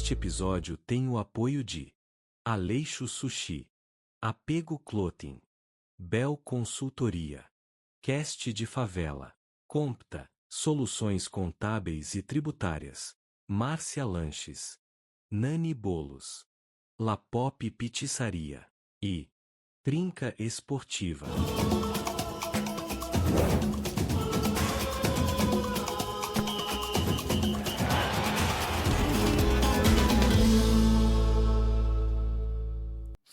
Este episódio tem o apoio de Aleixo Sushi, Apego Clothing, Bel Consultoria, Cast de Favela, Compta, Soluções Contábeis e Tributárias, Márcia Lanches, Nani Bolos, La Pop Pizzaria e Trinca Esportiva.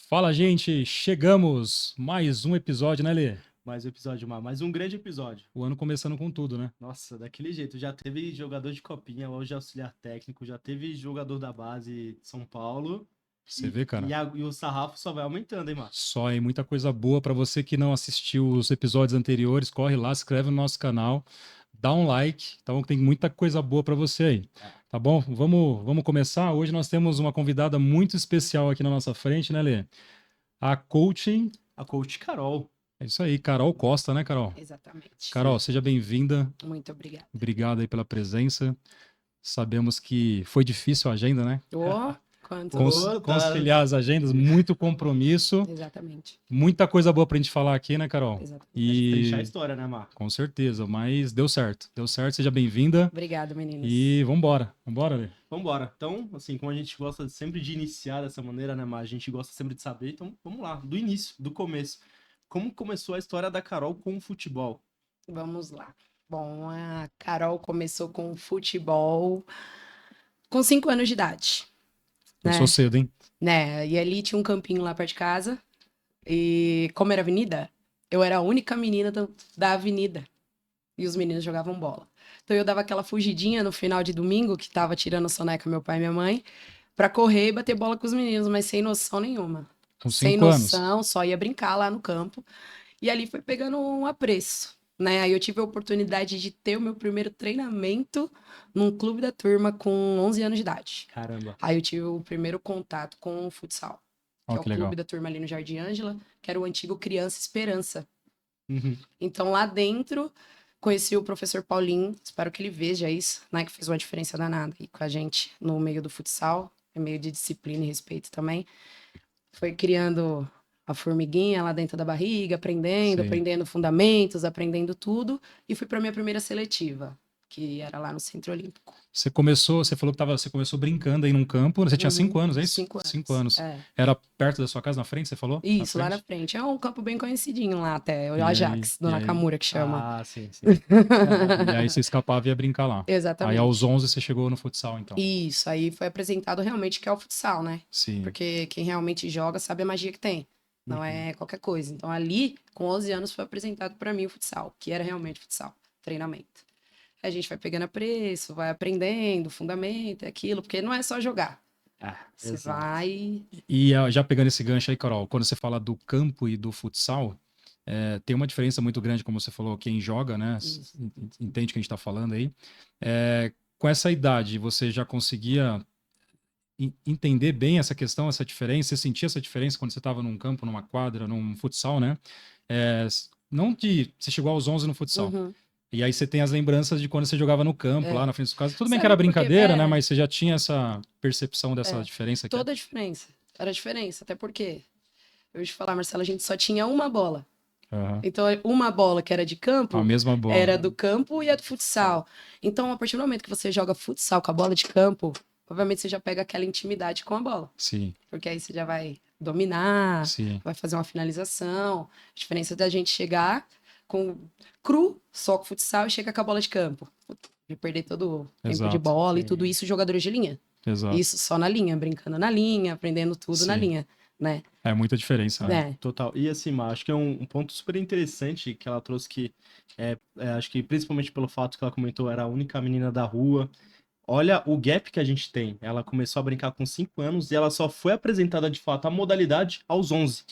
Fala, gente! Chegamos! Mais um episódio, né, Lê? Mais um episódio, mais um grande episódio. O ano começando com tudo, né? Nossa, daquele jeito. Já teve jogador de copinha, hoje auxiliar técnico, já teve jogador da base de São Paulo. Você vê, cara? E o sarrafo só vai aumentando, hein, Marcos? Só aí, muita coisa boa. Pra você que não assistiu os episódios anteriores, corre lá, se inscreve no nosso canal, dá um like. Então tem muita coisa boa pra você aí. Tá bom? Vamos começar? Hoje nós temos uma convidada muito especial aqui na nossa frente, né, Lê? A coach Carol. É isso aí, Carol Costa, né, Carol? Exatamente. Carol, seja bem-vinda. Muito obrigada. Obrigado aí pela presença. Sabemos que foi difícil a agenda, né? Quanto? Conciliar as agendas, muito compromisso. Exatamente. Muita coisa boa pra gente falar aqui, né, Carol? Exatamente. Fechar a história, né, Marcos? Com certeza, mas deu certo. Deu certo, seja bem-vinda. Obrigada, meninas. E vambora. Vambora, Lê. Vambora. Então, assim, como a gente gosta sempre de iniciar dessa maneira, né, Mar? A gente gosta sempre de saber. Então, vamos lá. Do início, do começo. Como começou a história da Carol com o futebol? Vamos lá. Bom, a Carol começou com futebol com 5 anos de idade. Começou cedo, hein? Né? E ali tinha um campinho lá perto de casa. E como era avenida, eu era a única menina da avenida. E os meninos jogavam bola. Então eu dava aquela fugidinha no final de domingo, que tava tirando soneca meu pai e minha mãe, pra correr e bater bola com os meninos, mas sem noção nenhuma. Com Sem 5 anos. noção, só ia brincar lá no campo. E ali foi pegando um apreço, né? Aí eu tive a oportunidade de ter o meu primeiro treinamento num clube da turma com 11 anos de idade. Caramba. Aí eu tive o primeiro contato com o futsal, que é o Que legal. clube da turma ali no Jardim Ângela, que era o antigo Criança Esperança. Uhum. Então lá dentro conheci o professor Paulinho, espero que ele veja isso, né? Que fez uma diferença danada aí com a gente no meio do futsal, é meio de disciplina e respeito também. Foi criando a formiguinha lá dentro da barriga, Sim. aprendendo fundamentos, aprendendo tudo. E fui para minha primeira seletiva, que era lá no Centro Olímpico. Você falou que você começou brincando aí num campo. Você tinha 5 anos, é isso? 5 anos. 5 anos. É. Era perto da sua casa, na frente, você falou? Isso, lá na frente. É um campo bem conhecidinho lá até, o E Ajax, aí? do Nakamura, que chama. Ah, sim. E aí você escapava e ia brincar lá. Exatamente. Aí aos 11 você chegou no futsal, então. Isso, aí foi apresentado realmente que é o futsal, né? Sim. Porque quem realmente joga sabe a magia que tem. Não é qualquer coisa. Então ali, com 11 anos, foi apresentado para mim o futsal, que era realmente futsal, treinamento. A gente vai pegando apreço, vai aprendendo, fundamento, aquilo, porque não é só jogar. Você Exato. vai... E já pegando esse gancho aí, Carol, quando você fala do campo e do futsal, tem uma diferença muito grande, como você falou, quem joga, né? Isso. Entende o que a gente tá falando aí. Com essa idade, você já conseguia entender bem essa questão, essa diferença? Você sentia essa diferença quando você estava num campo, numa quadra, num futsal, né? Não de... Você chegou aos 11 no futsal. Uhum. E aí você tem as lembranças de quando você jogava no campo, lá na frente da sua casa. Tudo bem Sabe que era por quê? brincadeira, né? Mas você já tinha essa percepção dessa diferença aqui. Toda a diferença. Era a diferença, até porque... Eu ia te falar, Marcelo, a gente só tinha uma bola. Aham. Então, uma bola que era de campo... A mesma bola. Era do campo e a do futsal. Então, a partir do momento que você joga futsal com a bola de campo, obviamente você já pega aquela intimidade com a bola. Sim, Porque aí você já vai dominar, sim. vai fazer uma finalização. A diferença da gente chegar com cru, só com futsal, e chega com a bola de campo. De perder todo o tempo Exato. de bola e Sim. tudo isso, jogadores de linha. Exato. Isso só na linha, brincando na linha, aprendendo tudo na Sim. linha, né? É muita diferença, né? É. Total. E assim, Mar, acho que é um ponto super interessante que ela trouxe que acho que principalmente pelo fato que ela comentou, era a única menina da rua. Olha o gap que a gente tem. Ela começou a brincar com 5 anos e ela só foi apresentada de fato a modalidade aos 11.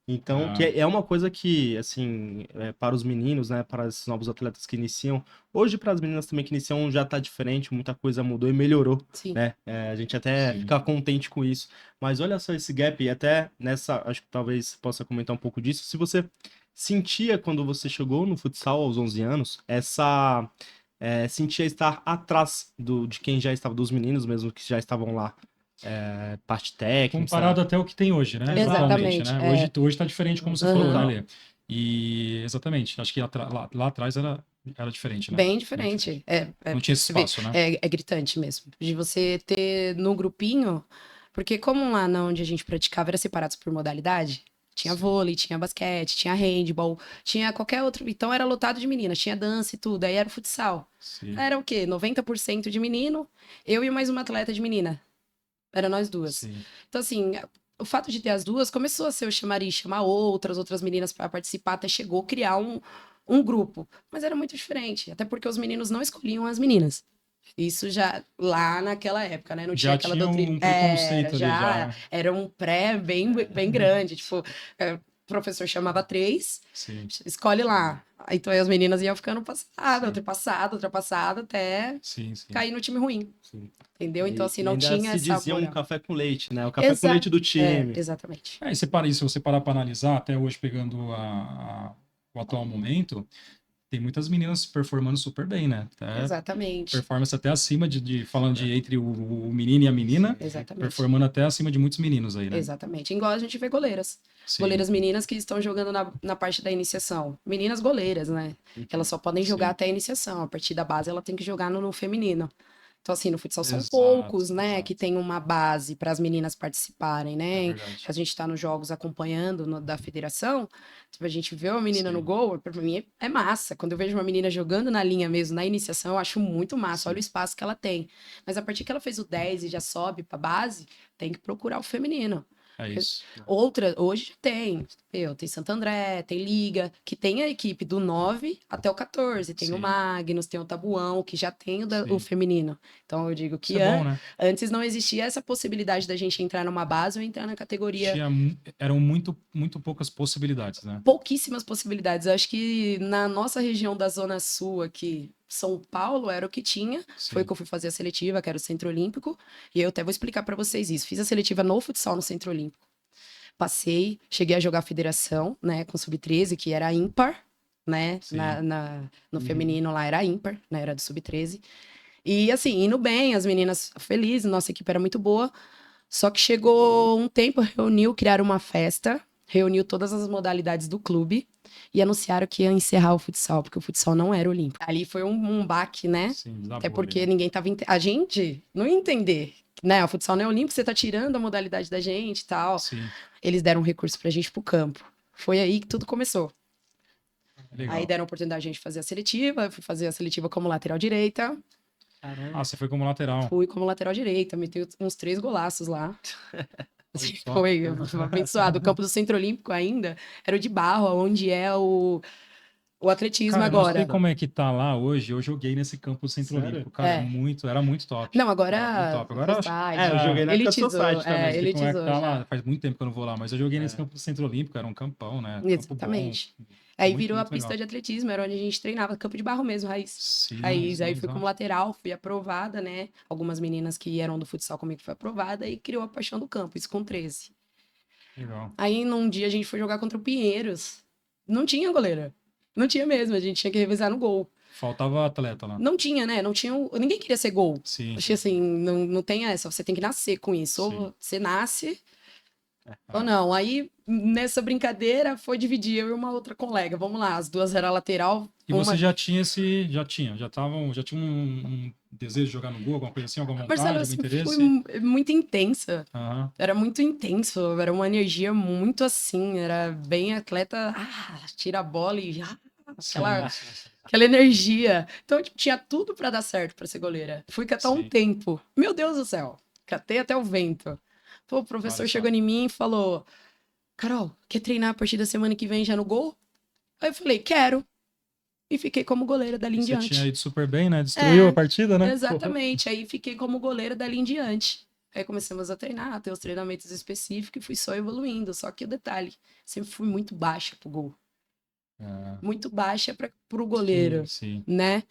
Então, que é uma coisa que, assim, para os meninos, né, para esses novos atletas que iniciam, hoje para as meninas também que iniciam já tá diferente, muita coisa mudou e melhorou, Sim. né? A gente até fica contente com isso. Mas olha só esse gap, e até nessa, acho que talvez possa comentar um pouco disso, se você sentia quando você chegou no futsal aos 11 anos, sentia estar atrás de quem já estava, dos meninos mesmo que já estavam lá. parte técnica. Comparado até o que tem hoje, né? Exatamente, Atualmente, né? Hoje tá diferente, como você falou, né, Aham. Lê? E, exatamente, acho que lá atrás era diferente, né? Bem diferente. Não tinha esse Você vê, espaço, né? é gritante mesmo. De você ter no grupinho, porque como lá na onde a gente praticava era separados por modalidade, tinha Sim. vôlei, tinha basquete, tinha handball, tinha qualquer outro. Então era lotado de meninas, tinha dança e tudo. Aí era o futsal. Sim, Era o quê? 90% de menino, eu e mais uma atleta de menina. Era nós duas. sim. Então, assim, o fato de ter as duas começou a ser o chamariz, chamar outras meninas para participar, até chegou a criar um grupo. Mas era muito diferente, até porque os meninos não escolhiam as meninas. Isso já lá naquela época, né? Não tinha Já aquela tinha doutrina. um preconceito ali, já, né? Era um pré bem grande. Tipo, o professor chamava três, Sim, escolhe lá. Aí, então aí as meninas iam ficando Sim. ultrapassada, até sim. cair no time ruim. Sim. Entendeu? Então, assim, E não ainda tinha se essa dizia um moral. café com leite, né? O café com leite do time. Exatamente. E se você parar para analisar, até hoje pegando o atual momento, tem muitas meninas performando super bem, né? Exatamente. Performance até acima falando de entre o menino e a menina, Exatamente. performando até acima de muitos meninos aí, né? Exatamente. Igual a gente vê goleiras. Sim. Goleiras meninas que estão jogando na parte da iniciação. Meninas goleiras, né? Elas só podem jogar Sim. até a iniciação. A partir da base, ela tem que jogar no feminino. Então, assim, no futsal são Exato, poucos, né, exato. que tem uma base para as meninas participarem, É né? verdade. A gente está nos jogos acompanhando da federação, tipo, a gente vê uma menina no Sim. gol, para mim é massa. Quando eu vejo uma menina jogando na linha mesmo, na iniciação, eu acho muito massa. Sim. Olha o espaço que ela tem. Mas a partir que ela fez o 10 e já sobe para base, tem que procurar o feminino. É isso. Hoje tem Santo André, tem Liga, que tem a equipe do 9 até o 14. Tem o Sim. Magnus, tem o Tabuão, que já tem o Sim. feminino. Então eu digo que Isso é bom, né? antes não existia essa possibilidade da gente entrar numa base ou entrar na categoria. Eram muito poucas possibilidades, né? Pouquíssimas possibilidades. Eu acho que na nossa região da Zona Sul aqui, São Paulo, era o que tinha. Sim. Foi que eu fui fazer a seletiva, que era o Centro Olímpico. E eu até vou explicar para vocês isso. Fiz a seletiva no futsal no Centro Olímpico. Passei, cheguei a jogar a federação, né, com sub-13, que era ímpar, né, Sim. no feminino lá era ímpar, né, era do sub-13. E assim, indo bem, as meninas felizes, nossa equipe era muito boa. Só que chegou um tempo, criaram uma festa, reuniu todas as modalidades do clube e anunciaram que ia encerrar o futsal, porque o futsal não era olímpico. Ali foi um baque, né? Sim, Até desabou porque ali, né? ninguém tava. A gente não ia entender, né? O futsal não é olímpico, você tá tirando a modalidade da gente e tal. Sim, Eles deram um recurso pra gente pro campo. Foi aí que tudo começou. legal. Aí deram a oportunidade de a gente fazer a seletiva, eu fui fazer a seletiva como lateral direita. Ah, você foi como lateral. Fui como lateral direita, meti uns 3 golaços lá. Olha só. Foi abençoado. O campo do Centro Olímpico ainda era o de barro, onde é o atletismo Cara, eu não agora. sei como é que tá lá hoje. Eu joguei nesse campo do Centro Sério? Olímpico. Cara, era muito top. Não, Era muito agora. top. Agora acho eu joguei na época do elitizou. Society também. não sei como é que Elitizou tá já. lá. Faz muito tempo que eu não vou lá, mas eu joguei nesse campo do Centro Olímpico. Era um campão, né? Campo Exatamente. bom. Aí Muito, virou a muito pista legal. de atletismo, era onde a gente treinava, campo de barro mesmo, raiz. Sim, Raiz. sim, Aí fui exato. como lateral, fui aprovada, né? Algumas meninas que eram do futsal comigo foi aprovada e criou a paixão do campo, isso com 13. Legal. Aí num dia a gente foi jogar contra o Pinheiros. Não tinha goleira. Não tinha mesmo, a gente tinha que revezar no gol. Faltava atleta lá. Não tinha, né? Não tinha. Ninguém queria ser gol. Sim. Achei assim, não tem essa. Você tem que nascer com isso. Sim. Ou você nasce, ou não. Aí, nessa brincadeira, foi dividir eu e uma outra colega. Vamos lá, as duas eram lateral. E você já tinha já tinha um desejo de jogar no gol, alguma coisa assim, alguma vontade, Marcelo, eu algum sempre interesse? fui muito intensa. Aham. Era muito intenso, era uma energia muito assim, era bem atleta, tira a bola e aquela energia. Então, tipo, tinha tudo pra dar certo pra ser goleira. Fui catar um Sim. tempo. Meu Deus do céu, catei até o vento. Pô, o professor Olha só. chegou em mim e falou: Carol, quer treinar a partir da semana que vem já no gol? Aí eu falei: quero. E fiquei como goleira dali em Você diante. tinha ido super bem, né? Destruiu É, a partida, né? Exatamente. Aí fiquei como goleira dali em diante. Aí começamos a treinar, ter os treinamentos específicos e fui só evoluindo. Só que o detalhe, sempre fui muito baixa pro gol. Ah, Muito baixa pro goleiro, sim. né?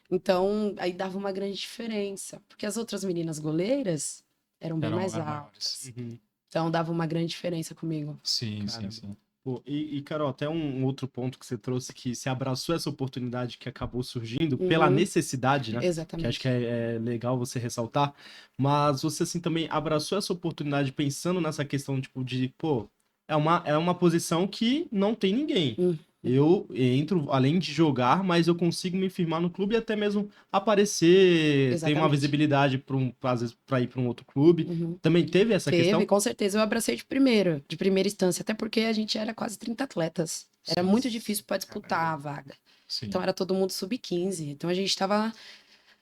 Então, aí dava uma grande diferença. Porque as outras meninas goleiras eram bem mais Eram altas. maiores. Então, dava uma grande diferença comigo. Sim, Caramba. sim. Pô, Carol, até um outro ponto que você trouxe, que se abraçou essa oportunidade que acabou surgindo pela necessidade, né? Que Exatamente. acho que é legal você ressaltar, mas você, assim, também abraçou essa oportunidade pensando nessa questão, tipo, de, pô, é uma posição que não tem ninguém. Eu entro, além de jogar, mas eu consigo me firmar no clube e até mesmo aparecer, ter uma Exatamente. visibilidade às vezes, para ir para um outro clube. Também teve essa questão? Com certeza. Eu abracei de primeira instância, até porque a gente era quase 30 atletas. Era Sim. muito difícil para disputar a vaga. Sim. Então era todo mundo sub-15. Então a gente estava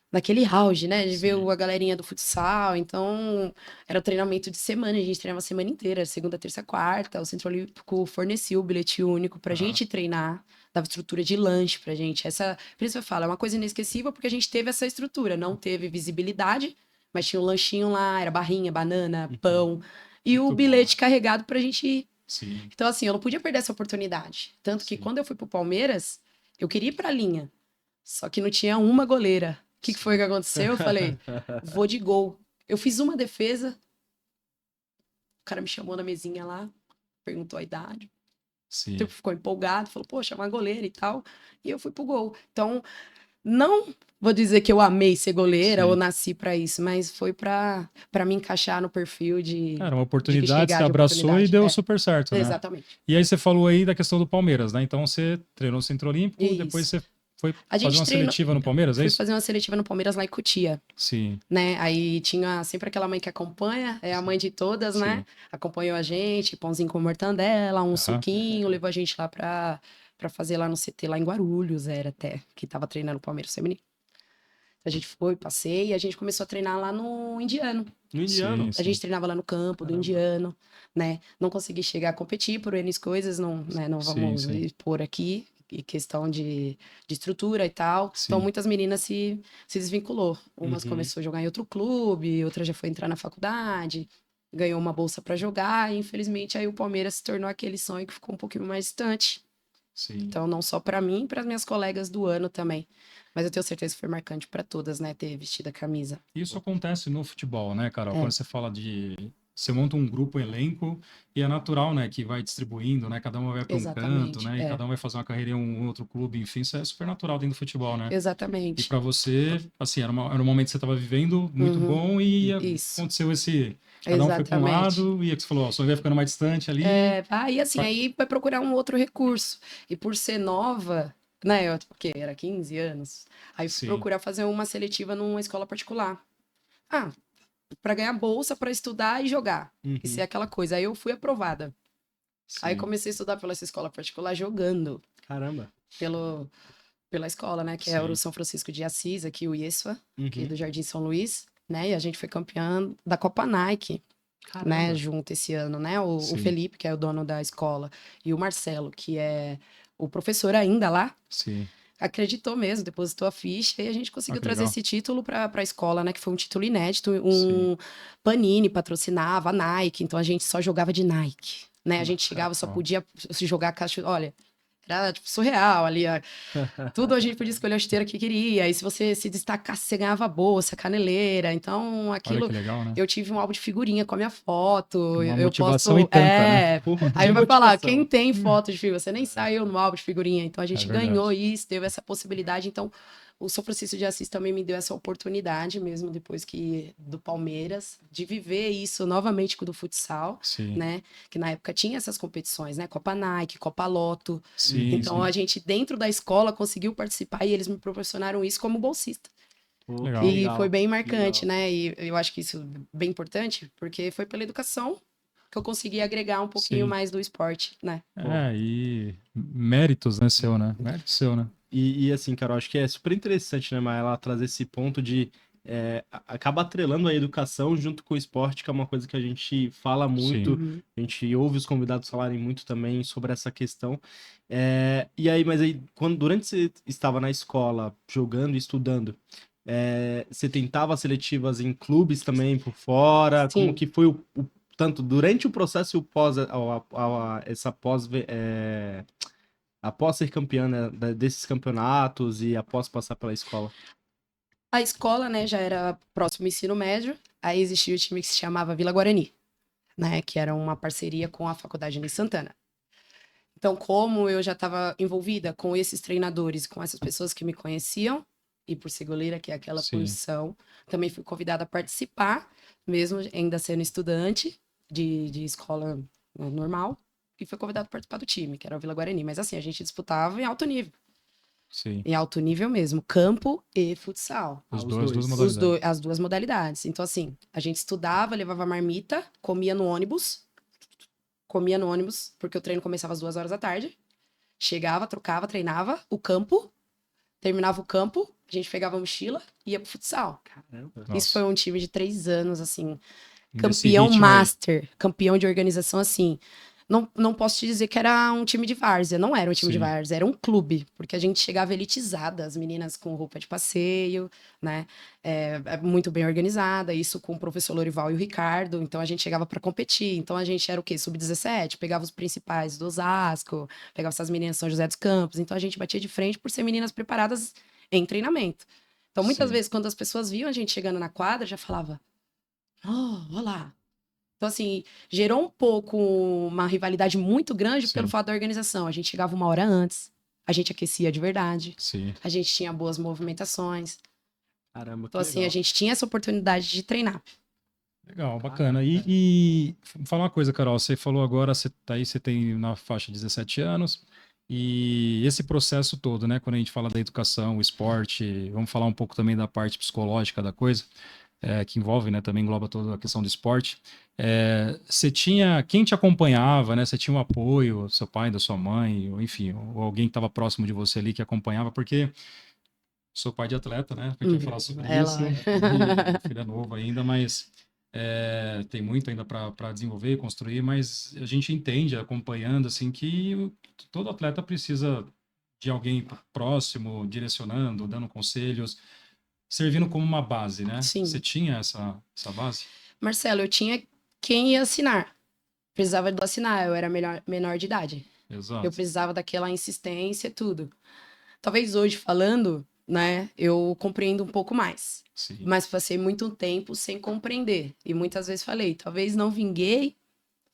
naquele auge, né? De ver Sim. a galerinha do futsal. Então era o treinamento de semana. A gente treinava a semana inteira, segunda, terça, quarta. O Centro Olímpico fornecia o bilhete único pra gente treinar. Dava estrutura de lanche pra gente. Por isso eu falo, é uma coisa inesquecível porque a gente teve essa estrutura. Não teve visibilidade, mas tinha um lanchinho lá, era barrinha, banana, pão. E Muito o bilhete bom. carregado pra gente ir. Sim. Então, assim, eu não podia perder essa oportunidade. Tanto que Sim. quando eu fui pro Palmeiras, eu queria ir pra linha. Só que não tinha uma goleira. O que foi que aconteceu? Eu falei, vou de gol. Eu fiz uma defesa. O cara me chamou na mesinha lá, perguntou a idade. Sim. Tipo, ficou empolgado, falou, poxa, é uma goleira e tal. E eu fui pro gol. Então, não vou dizer que eu amei ser goleira Sim. ou nasci pra isso, mas foi pra me encaixar no perfil de Era uma de oportunidade, chegar você de abraçou e oportunidade. deu É, super certo, né? exatamente. E aí você falou aí da questão do Palmeiras, né? Então você treinou no Centro Olímpico, depois Isso. você foi A fazer gente uma treinou. seletiva no Palmeiras, é Fui isso? fazer uma seletiva no Palmeiras lá em Cotia, Sim. né? Aí tinha sempre aquela mãe que acompanha, é a mãe de todas, né? Sim. Acompanhou a gente, pãozinho com mortandela, um Aham. suquinho, levou a gente lá pra fazer lá no CT, lá em Guarulhos, era até, que tava treinando o Palmeiras feminino. A gente foi, passei, e a gente começou a treinar lá no Indiano. No Indiano? Sim, A sim. gente treinava lá no campo do Caramba. Indiano, né? Não consegui chegar a competir por N coisas, não, né? Não Sim, vamos sim. expor aqui, e questão de estrutura e tal. Então, Sim. muitas meninas se desvinculou. Umas Uhum. começou a jogar em outro clube, outra já foi entrar na faculdade, ganhou uma bolsa para jogar, e infelizmente aí o Palmeiras se tornou aquele sonho que ficou um pouquinho mais distante. Sim. Então, não só para mim, para as minhas colegas do ano também. Mas eu tenho certeza que foi marcante para todas, né? Ter vestido a camisa. Isso acontece no futebol, né, Carol? É. Quando você fala de. Você monta um grupo, um elenco, e é natural, né, que vai distribuindo, né? Cada uma vai para um canto, Exatamente, né? E é. cada um vai fazer uma carreira em um outro clube, enfim, isso é super natural dentro do futebol, né? E Exatamente. para você, assim, era um momento que você estava vivendo muito bom e Isso. aconteceu esse. Cada um foi para um Exatamente. lado e é que você falou, ó, só vai ficando mais distante ali. E assim, aí vai procurar um outro recurso. E por ser nova, né? Eu, porque era 15 anos. Aí fui Sim. procurar fazer uma seletiva numa escola particular. Ah, para ganhar bolsa para estudar e jogar. E ser aquela coisa. Aí eu fui aprovada. Aí Sim. comecei a estudar pela essa escola particular jogando Caramba. pela escola, né? Que é o Sim. São Francisco de Assis, aqui o IESFA, aqui Uhum. do Jardim São Luís, né? E a gente foi campeã da Copa Nike. Caramba. Né, junto esse ano, né? O Sim. Felipe, que é o dono da escola, e o Marcelo, que é o professor ainda lá, Sim. acreditou mesmo, depositou a ficha e a gente conseguiu que trazer legal. esse título para a escola, né? Que foi um título inédito. Sim. Panini patrocinava a Nike, então a gente só jogava de Nike, né? A gente chegava, só Ó. podia se jogar caixa. Olha, era tipo, surreal ali. Tudo a gente podia escolher a chuteira que queria. E se você se destacasse, você ganhava a bolsa, caneleira. Então, Olha aquilo. que legal, né? Eu tive um álbum de figurinha com a minha foto. Uma Eu motivação posso. e tanta, né? Porra, Aí que vai falar, motivação. quem tem foto de figurinha? Você nem saiu no álbum de figurinha. Então, a gente verdade. ganhou isso, teve essa possibilidade. Então, o São Francisco de Assis também me deu essa oportunidade, mesmo depois que do Palmeiras, de viver isso novamente com o do futsal, Sim. né? Que na época tinha essas competições, né? Copa Nike, Copa Loto. Sim. Então, a gente, dentro da escola, conseguiu participar e eles me proporcionaram isso como bolsista. Pô, Legal. que E legal, foi bem que marcante, legal. né? E eu acho que isso é bem importante, porque foi pela educação que eu consegui agregar um pouquinho Sim. mais do esporte, né? E méritos, né, seu, né? Mérito seu, né? E assim, Carol, acho que é super interessante, né, Maia, ela trazer esse ponto de acaba atrelando a educação junto com o esporte, que é uma coisa que a gente fala muito, Uhum. a gente ouve os convidados falarem muito também sobre essa questão. E aí, mas aí, durante você estava na escola, jogando e estudando, você tentava seletivas em clubes também por fora? Sim. Como que foi tanto durante o processo e o pós, essa pós, após ser campeã, né, desses campeonatos e após passar pela escola? A escola, né, já era próximo ao ensino médio, aí existia o time que se chamava Vila Guarani, né, que era uma parceria com a Faculdade de Santana. Então, como eu já estava envolvida com esses treinadores, com essas pessoas que me conheciam, e por ser goleira, que é aquela Sim. posição, também fui convidada a participar, mesmo ainda sendo estudante de escola normal, e fui convidada a participar do time, que era o Vila Guarani. Mas assim, a gente disputava em alto nível. Sim. Em alto nível mesmo, campo e futsal. As os duas dois. modalidades. As duas modalidades. Então, assim, a gente estudava, levava marmita, comia no ônibus, porque o treino começava às 2 horas da tarde. Chegava, trocava, treinava o campo, terminava o campo, a gente pegava a mochila e ia pro futsal. Caramba. Isso foi um time de 3 anos, assim, Nesse campeão ritmo aí. master, campeão de organização, assim. Não posso te dizer que era um time de várzea, não era um time de Sim. várzea, era um clube, porque a gente chegava elitizada, as meninas com roupa de passeio, né? Muito bem organizada, isso com o professor Lorival e o Ricardo, então a gente chegava para competir. Então a gente era o quê? Sub-17, pegava os principais do Osasco, pegava essas meninas de São José dos Campos, então a gente batia de frente por ser meninas preparadas em treinamento. Então muitas Sim. vezes, quando as pessoas viam a gente chegando na quadra, já falava, olha lá. Então, assim, gerou um pouco uma rivalidade muito grande pelo Sim. fato da organização. A gente chegava 1 hora antes, a gente aquecia de verdade, Sim. a gente tinha boas movimentações. Caramba, Então, que assim, a legal. gente tinha essa oportunidade de treinar. Legal, bacana. E fala uma coisa, Carol, você falou agora, você tem na faixa de 17 anos, e esse processo todo, né, quando a gente fala da educação, o esporte, vamos falar um pouco também da parte psicológica da coisa, que envolve, né, também engloba toda a questão do esporte. Você tinha, quem te acompanhava, né, você tinha um apoio, seu pai, da sua mãe, ou enfim, ou alguém que estava próximo de você ali que acompanhava, porque sou pai de atleta, né? A gente vai falar sobre isso. Ela... E filho é novo ainda, mas tem muito ainda para desenvolver, construir, mas a gente entende, acompanhando, assim, que todo atleta precisa de alguém próximo, direcionando, dando conselhos, servindo como uma base, né? Você Sim. tinha essa base? Marcelo, eu tinha quem ia assinar. Precisava do assinar, eu era menor de idade. Eu Exato. precisava daquela insistência e tudo. Talvez hoje falando, né, eu compreendo um pouco mais. Sim. Mas passei muito tempo sem compreender. E muitas vezes falei, talvez não vinguei,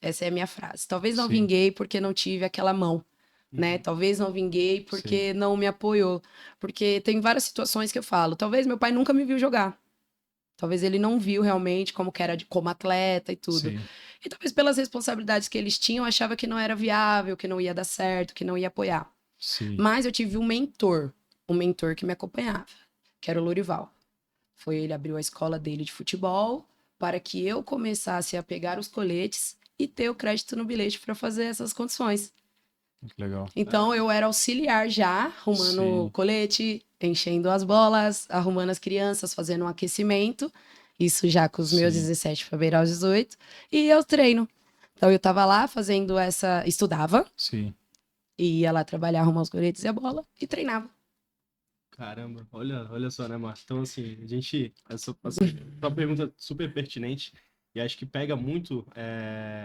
essa é a minha frase. Talvez não Sim. vinguei porque não tive aquela mão, né? Talvez não vinguei porque não me apoiou. Porque tem várias situações que eu falo, talvez meu pai nunca me viu jogar. Talvez ele não viu realmente como que era como atleta e tudo. Sim. E talvez pelas responsabilidades que eles tinham, achava que não era viável, que não ia dar certo, que não ia apoiar. Sim. Mas eu tive um mentor que me acompanhava, que era o Lorival. Foi ele abriu a escola dele de futebol para que eu começasse a pegar os coletes e ter o crédito no bilhete para fazer essas condições. Que legal. Então eu era auxiliar já, arrumando o colete, enchendo as bolas, arrumando as crianças, fazendo um aquecimento. Isso já com os meus 17 para beirar aos 18. E eu treino. Então eu tava lá fazendo estudava. Sim. E ia lá trabalhar, arrumar os coletes e a bola e treinava. Caramba, olha só, né, Márcio? Então, assim, essa uma pergunta super pertinente e acho que pega muito,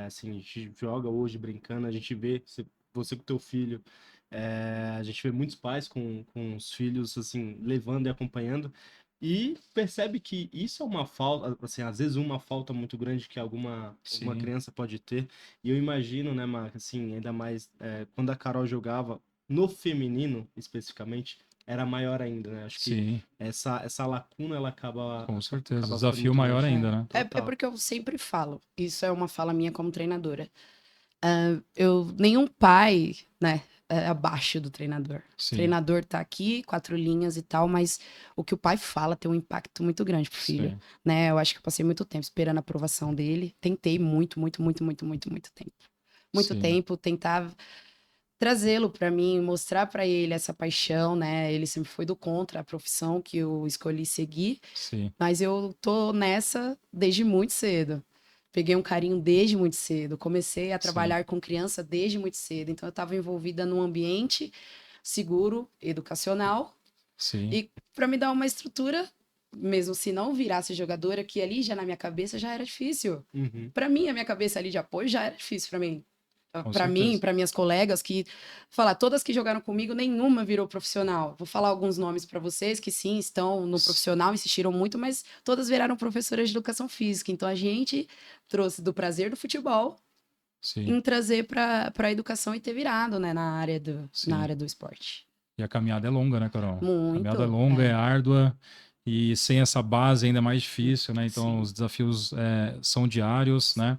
assim, a gente joga hoje brincando, a gente vê você com teu filho, a gente vê muitos pais com os filhos, assim, levando e acompanhando e percebe que isso é uma falta, assim, às vezes uma falta muito grande que alguma criança pode ter. E eu imagino, né, Márcio, assim, ainda mais quando a Carol jogava no feminino, especificamente, era maior ainda, né? Acho que essa lacuna, ela acaba... Com certeza, acaba desafio ficando muito maior grande. ainda, né? É Total. porque eu sempre falo, isso é uma fala minha como treinadora. Nenhum pai, né, é abaixo do treinador. O treinador tá aqui, 4 linhas e tal, mas o que o pai fala tem um impacto muito grande pro filho, né? Eu acho que eu passei muito tempo esperando a aprovação dele. Tentei muito tempo. Muito tempo tentar trazê-lo para mim, mostrar para ele essa paixão, né? Ele sempre foi do contra a profissão que eu escolhi seguir, mas eu tô nessa desde muito cedo. Peguei um carinho desde muito cedo, comecei a trabalhar com criança desde muito cedo, então eu estava envolvida num ambiente seguro, educacional, e para me dar uma estrutura, mesmo se não virasse jogadora, que ali já na minha cabeça já era difícil. Para mim, a minha cabeça ali de apoio já era difícil para mim. Para mim, para minhas colegas, todas que jogaram comigo, nenhuma virou profissional. Vou falar alguns nomes para vocês que sim, estão no profissional, insistiram muito, mas todas viraram professoras de educação física. Então a gente trouxe do prazer do futebol Sim, em trazer para a educação e ter virado, né, sim. na área do esporte. E a caminhada é longa, né, Carol? A caminhada é Muito, longa, é é. árdua, e sem essa base ainda é mais difícil, né? Então, Sim. os desafios são diários, né?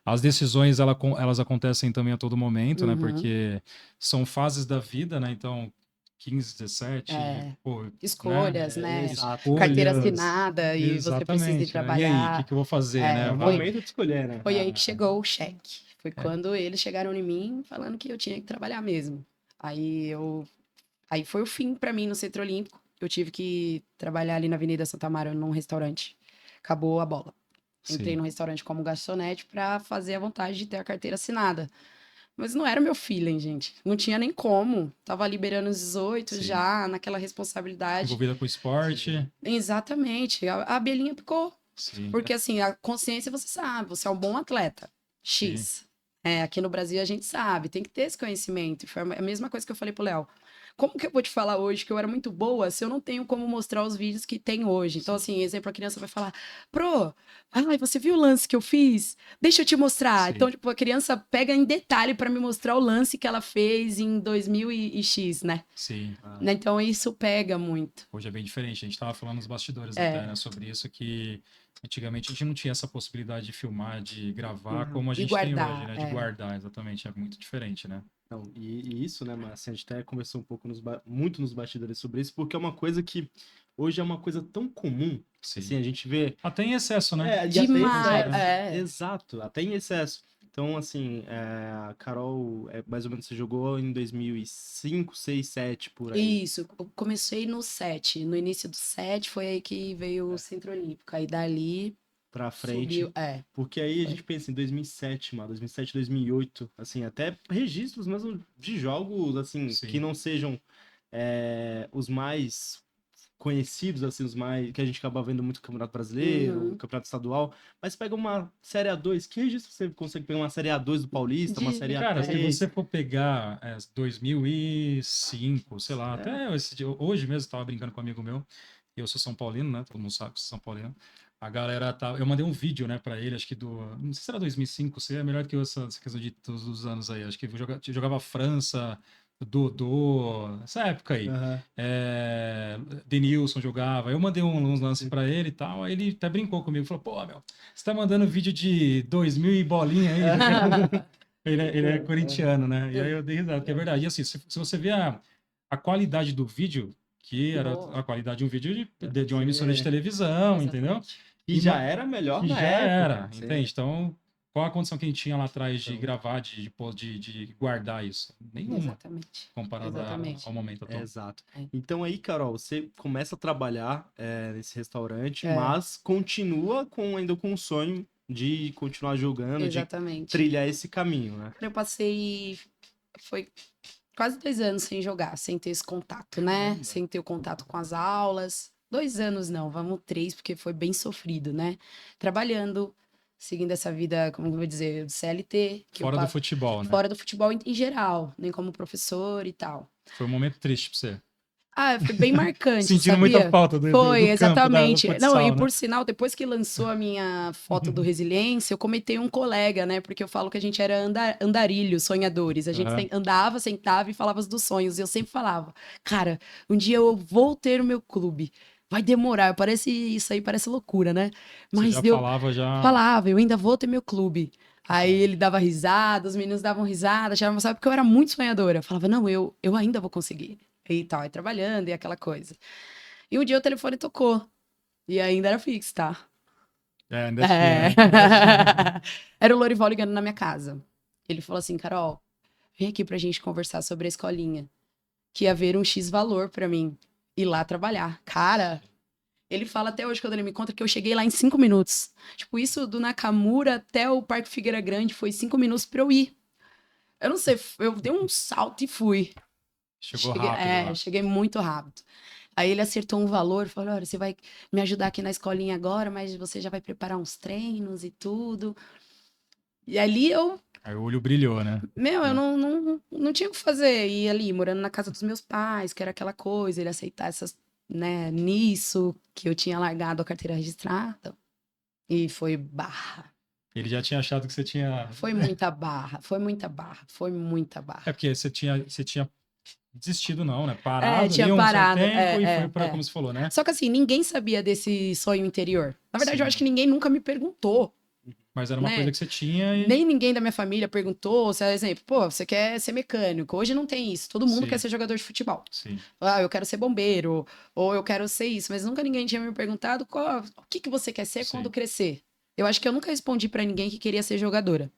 As decisões, elas acontecem também a todo momento, né? Uhum. Porque são fases da vida, né? Então, 15, 17, É. pô, né? Escolhas, né? Exato. Carteira Escolhas, assinada e você precisa ir exatamente, né? E aí, o que trabalhar. que eu vou fazer, É né? o Foi, momento de escolher, né? foi aí que chegou o cheque. Foi É. quando eles chegaram em mim falando que eu tinha que trabalhar mesmo. Aí eu Aí foi o fim pra mim no Centro Olímpico. Eu tive que trabalhar ali na Avenida Santa Amaro num restaurante. Acabou a bola. Entrei Sim, num restaurante como garçonete pra fazer a vontade de ter a carteira assinada. Mas não era o meu feeling, gente. Não tinha nem como. Tava liberando os 18 sim. já, naquela responsabilidade. Envolvida com esporte, Exatamente. A abelhinha picou. sim, Porque assim, a consciência você sabe, você é um bom atleta. sim. X. Aqui no Brasil a gente sabe, tem que ter esse conhecimento. E foi a mesma coisa que eu falei pro Léo. Como que eu vou te falar hoje que eu era muito boa se eu não tenho como mostrar os vídeos que tem hoje? Então, assim, exemplo, a criança vai falar, ai, você viu o lance que eu fiz? Deixa eu te mostrar. Sim. Então, tipo, a criança pega em detalhe para me mostrar o lance que ela fez em 2000 e X, né? Sim. Então, isso pega muito. Hoje é bem diferente. A gente estava falando nos bastidores até, É. né, sobre isso, que antigamente a gente não tinha essa possibilidade de filmar, de gravar, como a E gente tem hoje, guardar, né? De guardar, exatamente. É muito diferente, né? Não, e isso, né, Márcia, a gente até conversou um pouco muito nos bastidores sobre isso, porque é uma coisa que hoje é uma coisa tão comum, Sim. assim, a gente vê... Até em excesso, né? e até Demais, excesso. Exato, até em excesso. Então, assim, a Carol, mais ou menos, você jogou em 2005, 6, 7, por aí. Isso, eu comecei no 7. No início do 7 foi aí que veio o Centro Olímpico. Aí dali Pra frente. subiu. Porque aí a Foi. gente pensa em 2007, mano, 2007, 2008, assim, até registros mesmo de jogos, assim, Sim. que não sejam os mais conhecidos, assim, os mais que a gente acaba vendo muito no Campeonato Brasileiro, Uhum. Campeonato Estadual, mas pega uma Série A2, que registro você consegue pegar uma Série A2 do Paulista, uma Série Cara, se A3? você for pegar 2005, sei lá, até hoje mesmo eu tava brincando com um amigo meu, eu sou São Paulino, né? Todo mundo sabe que eu sou São Paulino. A galera tá. Eu mandei um vídeo, né, pra ele, acho que do. Não sei se era 2005, você é melhor do que eu essa questão de todos os anos aí. Acho que jogava França, Dodô, essa época aí. Aham. Denilson jogava. Eu mandei uns lances pra ele e tal. Aí ele até brincou comigo, falou: pô, meu, você tá mandando vídeo de 2000 e bolinha aí? Ele é corintiano, né? E aí eu dei risada, porque é verdade. E assim, se você vê a qualidade do vídeo, que era Boa. a qualidade de um vídeo de uma emissora de televisão, entendeu? Exatamente. E já era melhor Que na já época. era, Sim. entende? Então, qual a condição que a gente tinha lá atrás de Então. gravar, de guardar isso? Nenhuma, Exatamente. comparado Exatamente. ao momento atual. Exato. É. Então aí, Carol, você começa a trabalhar nesse restaurante, É. mas continua ainda com o sonho de continuar jogando, de Exatamente. trilhar esse caminho, né? Eu passei. Foi quase 2 anos sem jogar, sem ter esse contato, né? Caramba. Sem ter o contato com as aulas. 2 anos não, vamos 3, porque foi bem sofrido, né? Trabalhando, seguindo essa vida, como eu vou dizer, do CLT. Fora do futebol, né? Fora do futebol em geral, nem como professor e tal. Foi um momento triste pra você. Foi bem marcante, Sentindo sabia? muita falta do Foi, campo, exatamente. do Não, futsal, e né? por sinal, depois que lançou a minha foto do Resiliência, eu comentei um colega, né? Porque eu falo que a gente era andarilhos, sonhadores. A gente Aham. andava, sentava e falava dos sonhos. E eu sempre falava, cara, um dia eu vou ter o meu clube. Vai demorar, isso aí parece loucura, né? Você Mas já eu falava, eu ainda vou ter meu clube. Aí ele dava risada, os meninos davam risada, achavam, sabe, porque eu era muito sonhadora. Eu falava, não, eu ainda vou conseguir. E tal, aí trabalhando e aquela coisa. E um dia o telefone tocou. E ainda era fixo, tá? ainda É. tinha, né? Era o Lorival ligando na minha casa. Ele falou assim, Carol, vem aqui pra gente conversar sobre a escolinha. Que ia haver um X valor pra mim ir lá trabalhar. Cara, ele fala até hoje, quando ele me conta, que eu cheguei lá em 5 minutos. Tipo, isso do Nakamura até o Parque Figueira Grande foi 5 minutos pra eu ir. Eu não sei, eu dei um salto e fui. Chegou rápido lá. Cheguei muito rápido. Aí ele acertou um valor, falou, olha, você vai me ajudar aqui na escolinha agora, mas você já vai preparar uns treinos e tudo. E ali Aí o olho brilhou, né? eu não tinha o que fazer. E ali, morando na casa dos meus pais, que era aquela coisa, ele aceitar nisso, que eu tinha largado a carteira registrada. E foi barra. Ele já tinha achado que você tinha... Foi muita barra, foi muita barra, foi muita barra. É porque você tinha desistido não, né? Parado Tinha ali um certo parado, tempo e foi pra, como você falou, né? Só que assim, ninguém sabia desse sonho interior. Na verdade, eu Sim. acho que ninguém nunca me perguntou. Mas era uma né? coisa que você tinha e... Nem ninguém da minha família perguntou, se, por exemplo, pô, você quer ser mecânico? Hoje não tem isso. Todo mundo Sim. quer ser jogador de futebol. Sim. Ah, eu quero ser bombeiro, ou eu quero ser isso. Mas nunca ninguém tinha me perguntado o que você quer ser quando Sim. crescer. Eu acho que eu nunca respondi pra ninguém que queria ser jogadora.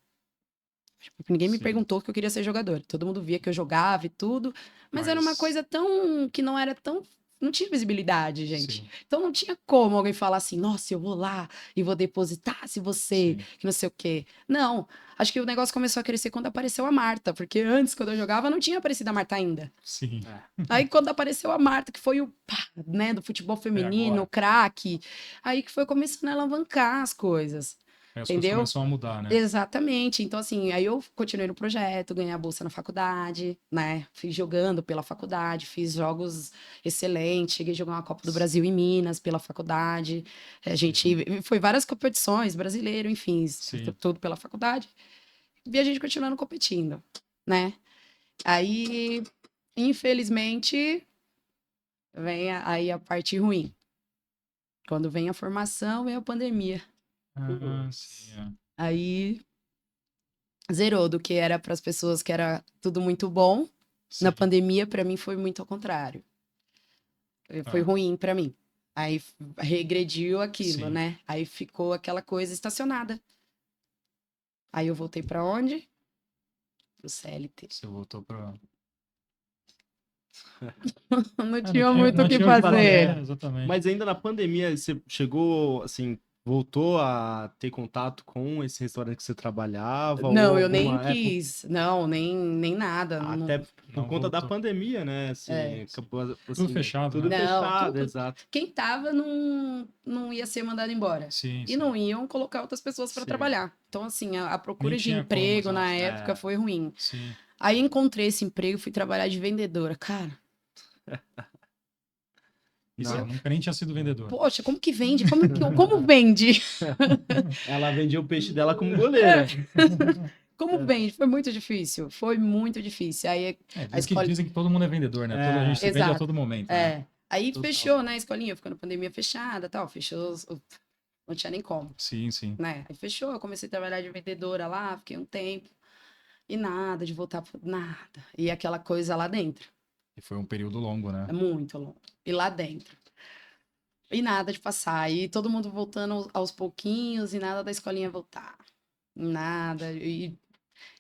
Ninguém me Sim. perguntou que eu queria ser jogadora. Todo mundo via que eu jogava e tudo. Mas era uma coisa tão... que não era tão... Não tinha visibilidade, gente. Sim. Então não tinha como alguém falar assim, nossa, eu vou lá e vou depositar se você, Sim. que não sei o quê. Não. Acho que o negócio começou a crescer quando apareceu a Marta, porque antes, quando eu jogava, não tinha aparecido a Marta ainda. Sim. Aí quando apareceu a Marta, que foi o pá, né, do futebol feminino, agora. o craque, aí que foi começando a alavancar as coisas. Aí as coisas Entendeu? começam a mudar, né? Exatamente. Então, assim, aí eu continuei no projeto, ganhei a bolsa na faculdade, né? Fui jogando pela faculdade, fiz jogos excelentes, cheguei a jogar uma Copa do Brasil em Minas pela faculdade. A gente foi várias competições, brasileiro, enfim, Sim. tudo pela faculdade. E a gente continuando competindo, né? Aí, infelizmente, vem aí a parte ruim. Quando vem a formação, vem a pandemia. Ah, sim. É. Aí zerou do que era para as pessoas que era tudo muito bom. Na Sim. pandemia, para mim, foi muito ao contrário. Foi Ah. ruim para mim. Aí regrediu aquilo, Sim. né? Aí ficou aquela coisa estacionada. Aí eu voltei para onde? Pro CLT. Você voltou pra... Não tinha muito não o que tinha fazer. exatamente. Mas ainda na pandemia, você chegou, assim, voltou a ter contato com esse restaurante que você trabalhava? Não, ou eu nem alguma época? quis. Não, nem nada. Até Não, por Não conta da voltou. pandemia, né? Assim, É. acabou, Tudo assim, fechado, tudo né? Não, fechado, tudo. exato. Quem tava não ia ser mandado embora. Sim, E sim. não iam colocar outras pessoas para Sim. trabalhar. Então, assim, a procura Nem de tinha como, emprego na exato. época foi ruim. Sim. Aí encontrei esse emprego, fui trabalhar de vendedora. Cara, E você Não. nunca nem tinha sido vendedor. poxa, como que vende? Como vende? Ela vendia o peixe dela como goleira. Como vende? Foi muito difícil. Foi muito difícil. Aí a escola. Dizem que todo mundo é vendedor, né? A gente se vende a Exato. todo momento, né? É. Aí Total. fechou, né, a escolinha, ficou na pandemia fechada, tal, fechou, não tinha nem como, Sim, sim. né? Aí fechou, eu comecei a trabalhar de vendedora lá, fiquei um tempo, e nada de voltar, nada. E aquela coisa lá dentro, E foi um período longo, né? é muito longo. E lá dentro. E nada de passar, e todo mundo voltando aos pouquinhos, e nada da escolinha voltar. Nada, e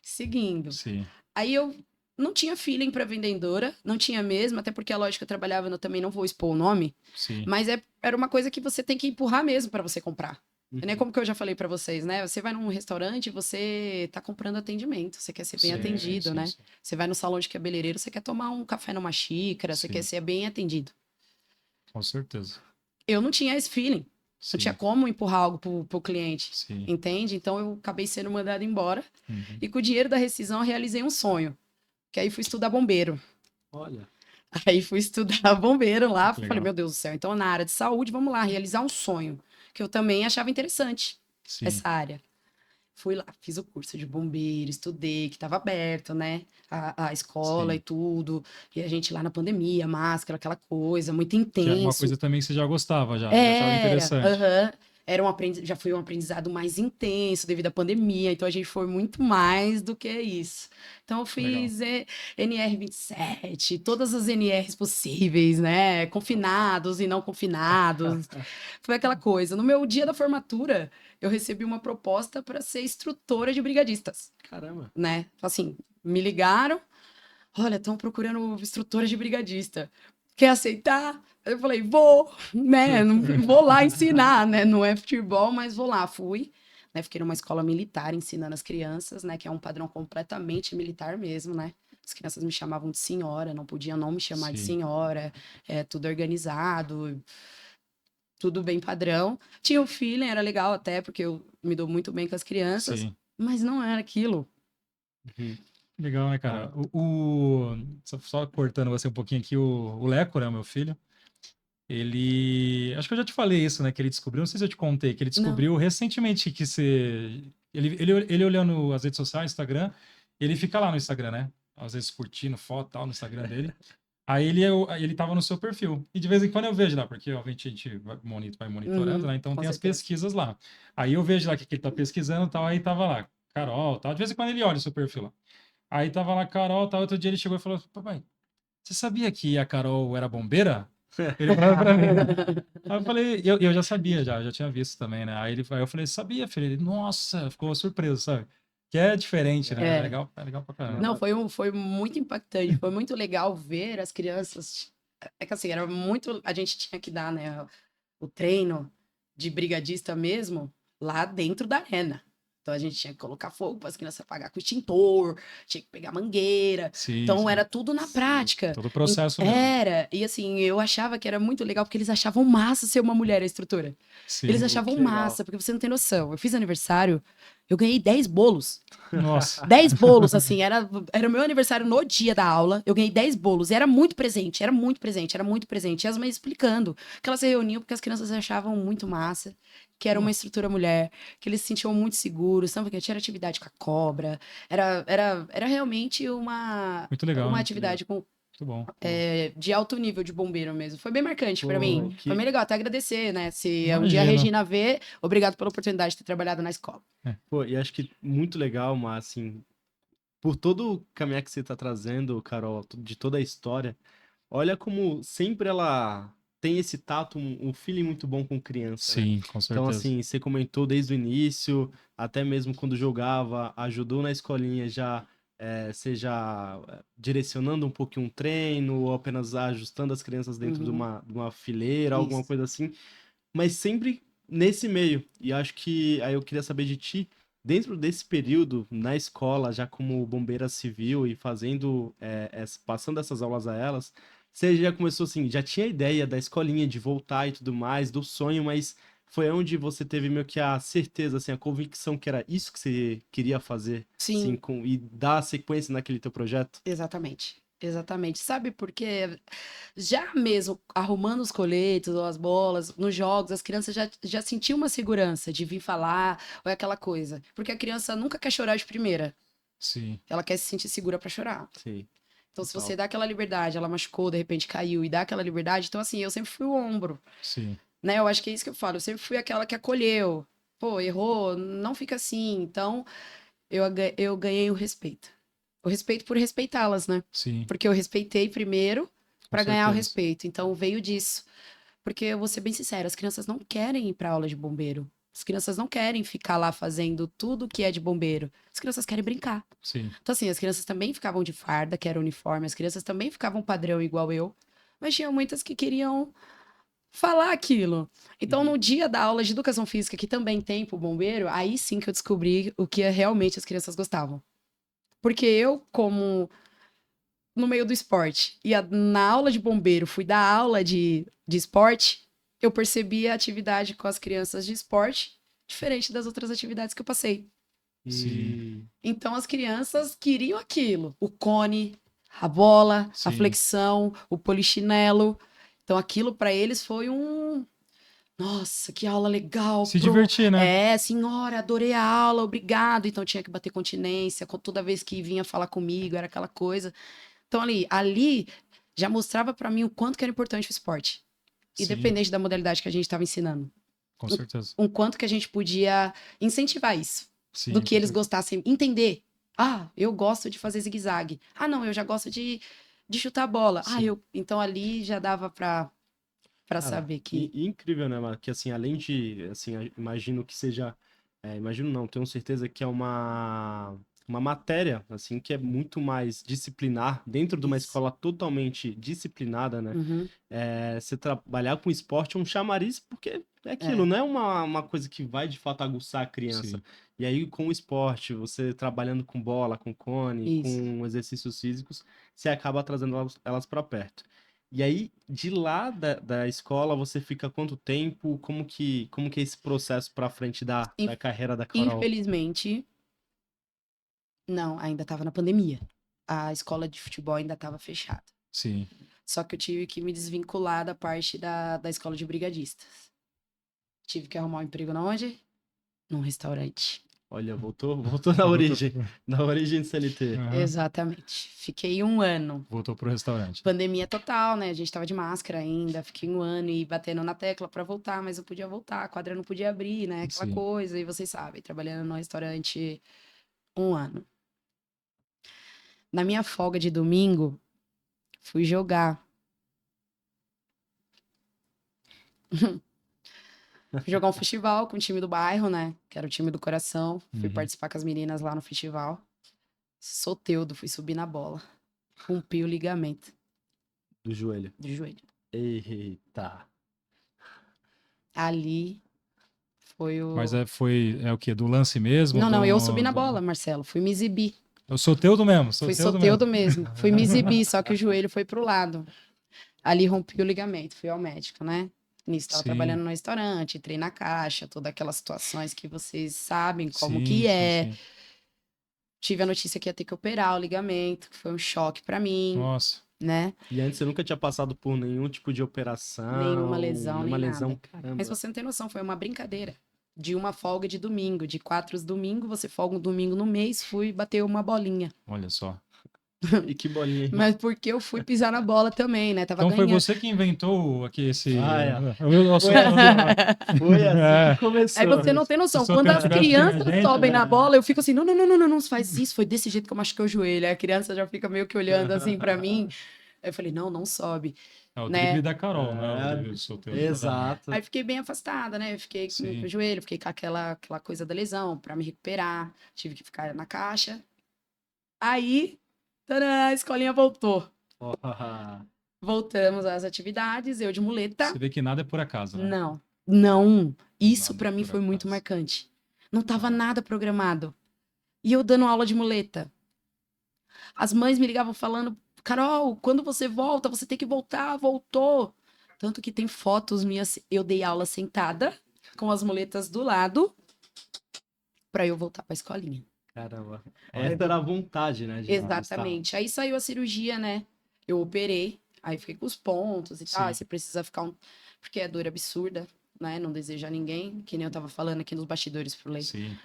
seguindo. Sim. Aí eu não tinha feeling para vendedora, não tinha mesmo, até porque a loja que eu trabalhava, eu também não vou expor o nome, Sim. mas era uma coisa que você tem que empurrar mesmo para você comprar. Uhum. É como que eu já falei para vocês, né? Você vai num restaurante, você tá comprando atendimento, você quer ser bem Sim, atendido, sim, né? sim. Você vai no salão de cabeleireiro, você quer tomar um café numa xícara, você Sim. quer ser bem atendido. Com certeza. Eu não tinha esse feeling, Sim. não tinha como empurrar algo pro cliente, Sim. entende? Então eu acabei sendo mandada embora Uhum. e com o dinheiro da rescisão eu realizei um sonho, que aí fui estudar bombeiro. Olha. Aí fui estudar bombeiro lá, Que falei, legal. meu Deus do céu, então na área de saúde, vamos lá, realizar um sonho, que eu também achava interessante, Sim. essa área. Fui lá, fiz o curso de bombeiro, estudei, que estava aberto, né, a escola Sim. e tudo, e a gente lá na pandemia, máscara, aquela coisa, muito Que era uma intenso. coisa também que você já gostava, já achava interessante. Aham. Era já foi um aprendizado mais intenso devido à pandemia, então a gente foi muito mais do que isso. Então eu fiz NR27, todas as NRs possíveis, né? Confinados e não confinados. Foi aquela coisa. No meu dia da formatura, eu recebi uma proposta para ser instrutora de brigadistas, Caramba. né? Assim, me ligaram, olha, estão procurando instrutora de brigadista. Quer aceitar? Eu falei, vou, né? Vou lá ensinar, né? Não é futebol, mas vou lá. Fui, né? Fiquei numa escola militar ensinando as crianças, né? Que é um padrão completamente militar mesmo, né? As crianças me chamavam de senhora, não podiam não me chamar de Sim. senhora. É tudo organizado, tudo bem padrão. Tinha o feeling, era legal até, porque eu me dou muito bem com as crianças, Sim. mas não era aquilo. Uhum. Legal, né, cara? Só cortando você um pouquinho aqui, o Leco, né, meu filho, ele... Acho que eu já te falei isso, né, que ele descobriu, não sei se eu te contei, que ele descobriu recentemente que Ele olhando as redes sociais, Instagram, ele fica lá no Instagram, né? Às vezes curtindo foto e tal no Instagram dele. Aí ele tava no seu perfil. E de vez em quando eu vejo lá, porque obviamente a gente vai monitorando, Uhum, né? Então com tem as certeza. pesquisas lá. Aí eu vejo lá o que ele tá pesquisando e tal, aí tava lá, Carol, tal. De vez em quando ele olha o seu perfil lá. Aí tava lá, Carol, tal. Outro dia ele chegou e falou: Papai, você sabia que a Carol era bombeira? Ele falou pra mim. Aí eu falei, eu já sabia, já tinha visto também, né? Aí eu falei, sabia, filho? Ele, nossa, ficou surpreso, sabe? Que é diferente, né? É. É legal pra caramba. Não, foi muito impactante, foi muito legal ver as crianças. É que assim, era muito. A gente tinha que dar, né, o treino de brigadista mesmo lá dentro da arena. Então a gente tinha que colocar fogo para as crianças apagar com extintor, tinha que pegar mangueira. Sim, Então sim. era tudo na prática. Todo o processo mesmo. Era. E assim, eu achava que era muito legal porque eles achavam massa ser uma mulher a instrutora. Eles Sim. achavam que legal. massa, porque você não tem noção. Eu fiz aniversário, eu ganhei 10 bolos. Nossa. 10 bolos, assim, era o meu aniversário no dia da aula, eu ganhei 10 bolos, e era muito presente, era muito presente, era muito presente. E as mães explicando que elas se reuniam porque as crianças achavam muito massa, que era uma estrutura mulher, que eles se sentiam muito seguros, sabe? Porque tinha atividade com a cobra, era realmente Muito legal, uma né? atividade com, Muito bom. de alto nível de bombeiro mesmo. Foi bem marcante pra Pô, mim. que- Foi bem legal, até agradecer, né? Se um dia a Imagino. Regina vê, obrigado pela oportunidade de ter trabalhado na escola. Pô, e acho que muito legal, mas assim, por todo o caminhar que você tá trazendo, Carol, de toda a história, olha como sempre ela tem esse tato, um feeling muito bom com criança, né? Sim, com Então, certeza. assim, você comentou desde o início, até mesmo quando jogava, ajudou na escolinha já, seja direcionando um pouquinho um treino, ou apenas ajustando as crianças dentro de Uhum, uma fileira, alguma isso. coisa assim, mas sempre nesse meio. E acho que aí eu queria saber de ti, dentro desse período na escola, já como bombeira civil e fazendo, passando essas aulas a elas, você já começou assim, já tinha a ideia da escolinha de voltar e tudo mais, do sonho, mas foi onde você teve meio que a certeza, assim, a convicção que era isso que você queria fazer, assim, Sim. e dar sequência naquele teu projeto? Exatamente. Exatamente. Sabe por quê? Já mesmo arrumando os coletes ou as bolas nos jogos, as crianças já sentiam uma segurança de vir falar, ou é aquela coisa. Porque a criança nunca quer chorar de primeira. Sim, Ela quer se sentir segura para chorar. Sim, Então, se total. você dá aquela liberdade, ela machucou, de repente caiu e dá aquela liberdade, então assim, eu sempre fui o ombro, sim, né? Eu acho que é isso que eu falo. Eu sempre fui aquela que acolheu. Pô, errou, não fica assim. Então, eu ganhei o respeito. O respeito por respeitá-las, né? sim, Porque eu respeitei primeiro com para ganhar o certeza. respeito. Então veio disso. Porque eu vou ser bem sincera, as crianças não querem ir para aula de bombeiro. As crianças não querem ficar lá fazendo tudo que é de bombeiro. As crianças querem brincar. Sim, Então, assim, as crianças também ficavam de farda, que era uniforme, as crianças também ficavam padrão igual eu. Mas tinha muitas que queriam falar aquilo. Então, Uhum. no dia da aula de educação física, que também tem pro bombeiro, aí sim que eu descobri o que realmente as crianças gostavam. Porque eu, como no meio do esporte, na aula de bombeiro, fui dar aula de esporte, eu percebi a atividade com as crianças de esporte diferente das outras atividades que eu passei. sim, E Então, as crianças queriam aquilo: o cone, a bola, a sim. flexão, o polichinelo. Então, aquilo para eles foi um. Nossa, que aula legal, Se divertir, né? Senhora, adorei a aula, obrigado. Então tinha que bater continência, toda vez que vinha falar comigo, era aquela coisa. Então ali já mostrava pra mim o quanto que era importante o esporte, Sim, independente da modalidade que a gente estava ensinando. com certeza. Um quanto que a gente podia incentivar isso, do Sim, que com eles certeza. gostassem, entender. Ah, eu gosto de fazer zigue-zague. Ah, não, eu já gosto de chutar a bola. Ah, Sim, então ali já dava pra cara, saber que. e incrível, né, mano? Que assim, além de, assim, imagino que seja, imagino não, tenho certeza que é uma matéria, assim, que é muito mais disciplinar, dentro de uma Isso. escola totalmente disciplinada, né? Uhum, Você trabalhar com esporte é um chamariz, porque é aquilo, é, não é uma coisa que vai de fato aguçar a criança. sim, E aí, com o esporte, você trabalhando com bola, com cone, isso. com exercícios físicos, você acaba trazendo elas para perto. E aí, de lá da escola, você fica quanto tempo? Como que é esse processo para frente da In- carreira da Carol? Infelizmente, não, ainda estava na pandemia. A escola de futebol ainda estava fechada. sim. Só que eu tive que me desvincular da parte da escola de brigadistas. Tive que arrumar um emprego na onde? Num restaurante. Olha, voltou na origem. Na origem do CLT. Aham. Exatamente. Fiquei 1 ano. Voltou pro restaurante. Pandemia total, né? A gente tava de máscara ainda. Fiquei 1 ano e batendo na tecla pra voltar, mas não podia voltar. A quadra não podia abrir, né? Aquela Sim. coisa. E vocês sabem, trabalhando no restaurante 1 ano. Na minha folga de domingo, fui jogar. Fui jogar um festival com o time do bairro, né? Que era o time do coração. Fui Uhum. participar com as meninas lá no festival. Soteudo, fui subir na bola. Rompi o ligamento Do joelho. do joelho. Eita. Ali foi o. Mas é o quê? Do lance mesmo? Não, do, eu subi na bola, Marcelo. Fui me exibir. Eu sou teudo mesmo. Fui Soteudo soteudo mesmo. Fui me exibir, só que o joelho foi pro lado. Ali rompi o ligamento, fui ao médico, né? Nisso, tava Sim. trabalhando no restaurante, entrei na caixa, todas aquelas situações que vocês sabem como Sim, que sim, é. sim. Tive a notícia que ia ter que operar o ligamento, que foi um choque pra mim, Nossa. né? E antes você nunca tinha passado por nenhum tipo de operação? Nenhuma lesão, nenhuma nem lesão, nada. caramba. Mas você não tem noção, foi uma brincadeira. De uma folga de domingo, de 4 domingos, você folga um domingo no mês, fui bater uma bolinha. Olha só. E que bolinha, hein? Mas porque eu fui pisar na bola também, né? Tava Então foi ganhando. você que inventou aqui esse. Ah, é. Eu sou- Foi assim É. que começou. Aí você não tem noção. Se o Quando sorteio as tivesse crianças gente, sobem né? na bola, eu fico assim, não, não, não, não, não, não faz isso. Foi desse jeito que eu machuquei o joelho. Aí a criança já fica meio que olhando assim pra mim. Aí eu falei, não, não sobe. É o né? drible da Carol, né? O É, drible do solteiro. Exato. Aí fiquei bem afastada, né? Eu fiquei Sim. com o joelho, fiquei com aquela coisa da lesão pra me recuperar. Tive que ficar na caixa. Aí, tadã, a escolinha voltou. Ó, Voltamos às atividades, eu de muleta. Você vê que nada é por acaso, né? Não, não. Isso Nada pra mim por foi muito acaso. marcante. Não tava Não. nada programado. E eu dando aula de muleta. As mães me ligavam falando, Carol, quando você volta, você tem que voltar, voltou. Tanto que tem fotos minhas, eu dei aula sentada, com as muletas do lado, pra eu voltar pra escolinha. caramba. Essa era a vontade, né? de Exatamente. Aí saiu a cirurgia, né? Eu operei, aí fiquei com os pontos e tal. Sim. Aí você precisa ficar porque é dor absurda, né? Não deseja a ninguém, que nem eu tava falando aqui nos bastidores pro Leite. Sim.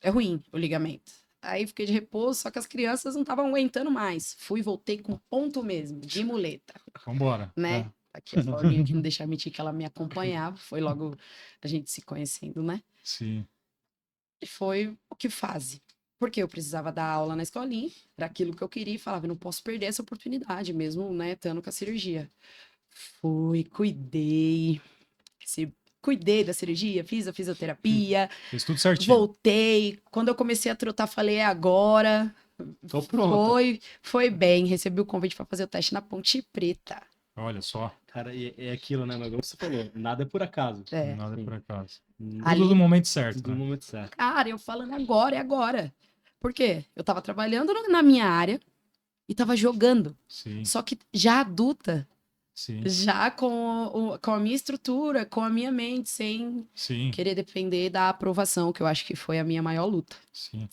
É ruim o ligamento. Aí fiquei de repouso, só que as crianças não estavam aguentando mais. Fui e voltei com ponto mesmo, de muleta, Vambora. né? É. Tá aqui a Paulinha que não deixa mentir que ela me acompanhava. Foi logo a gente se conhecendo, né? Sim. E foi o que fase. Porque eu precisava dar aula na escolinha, era aquilo que eu queria e falava, eu não posso perder essa oportunidade, mesmo, né, estando com a cirurgia. Fui, cuidei da cirurgia, fiz a fisioterapia, Fez tudo certinho. voltei. Quando eu comecei a trotar, falei, é agora. Tô pronto. Foi bem, recebi o convite para fazer o teste na Ponte Preta. Olha só. Cara, e é aquilo, né? Mas como você falou, nada é por acaso. É. Nada é sim. por acaso. Ali- Tudo no momento certo. Tudo no Né? momento certo. Cara, eu falando agora, é agora. Por quê? Eu tava trabalhando na minha área e tava jogando. Sim. Só que já adulta, Sim. já com a minha estrutura, com a minha mente, sem Sim. querer depender da aprovação, que eu acho que foi a minha maior luta. Sim.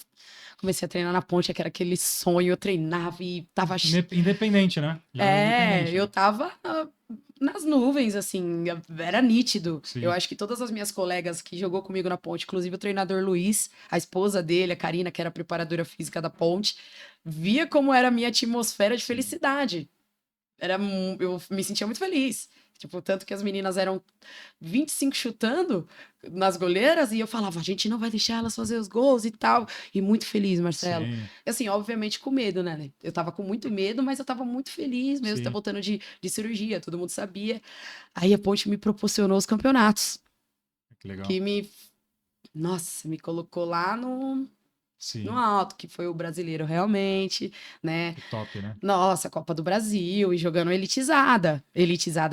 Comecei a treinar na ponte, que era aquele sonho, eu treinava e tava... Independente, né? Já independente, eu né? tava nas nuvens, assim, era nítido. Sim. Eu acho que todas as minhas colegas que jogou comigo na ponte, inclusive o treinador Luiz, a esposa dele, a Karina, que era a preparadora física da ponte, via como era a minha atmosfera de felicidade. Eu me sentia muito feliz. Tipo, tanto que as meninas eram 25 chutando nas goleiras e eu falava, a gente não vai deixar elas fazer os gols e tal. E muito feliz, Marcelo. Sim. E assim, obviamente com medo, né? Eu tava com muito medo, mas eu tava muito feliz mesmo, Sim. tá voltando de cirurgia, todo mundo sabia. Aí a Ponte me proporcionou os campeonatos, Que legal. que me colocou lá no Sim. alto, que foi o brasileiro realmente, né? Que top, né? Nossa, Copa do Brasil e jogando elitizada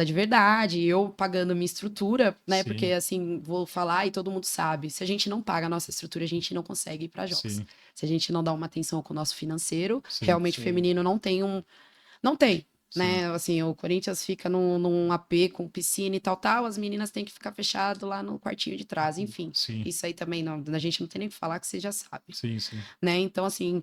de verdade, e eu pagando minha estrutura, né? Sim. Porque assim, vou falar e todo mundo sabe, se a gente não paga a nossa estrutura, a gente não consegue ir para jogos. Sim. Se a gente não dá uma atenção com o nosso financeiro, Sim, realmente sim. o feminino não tem, né? Assim, o Corinthians fica num AP com piscina e tal, as meninas têm que ficar fechado lá no quartinho de trás, enfim. Sim. Isso aí também a gente não tem nem o que falar, que você já sabe, Sim, sim. né? Então, assim,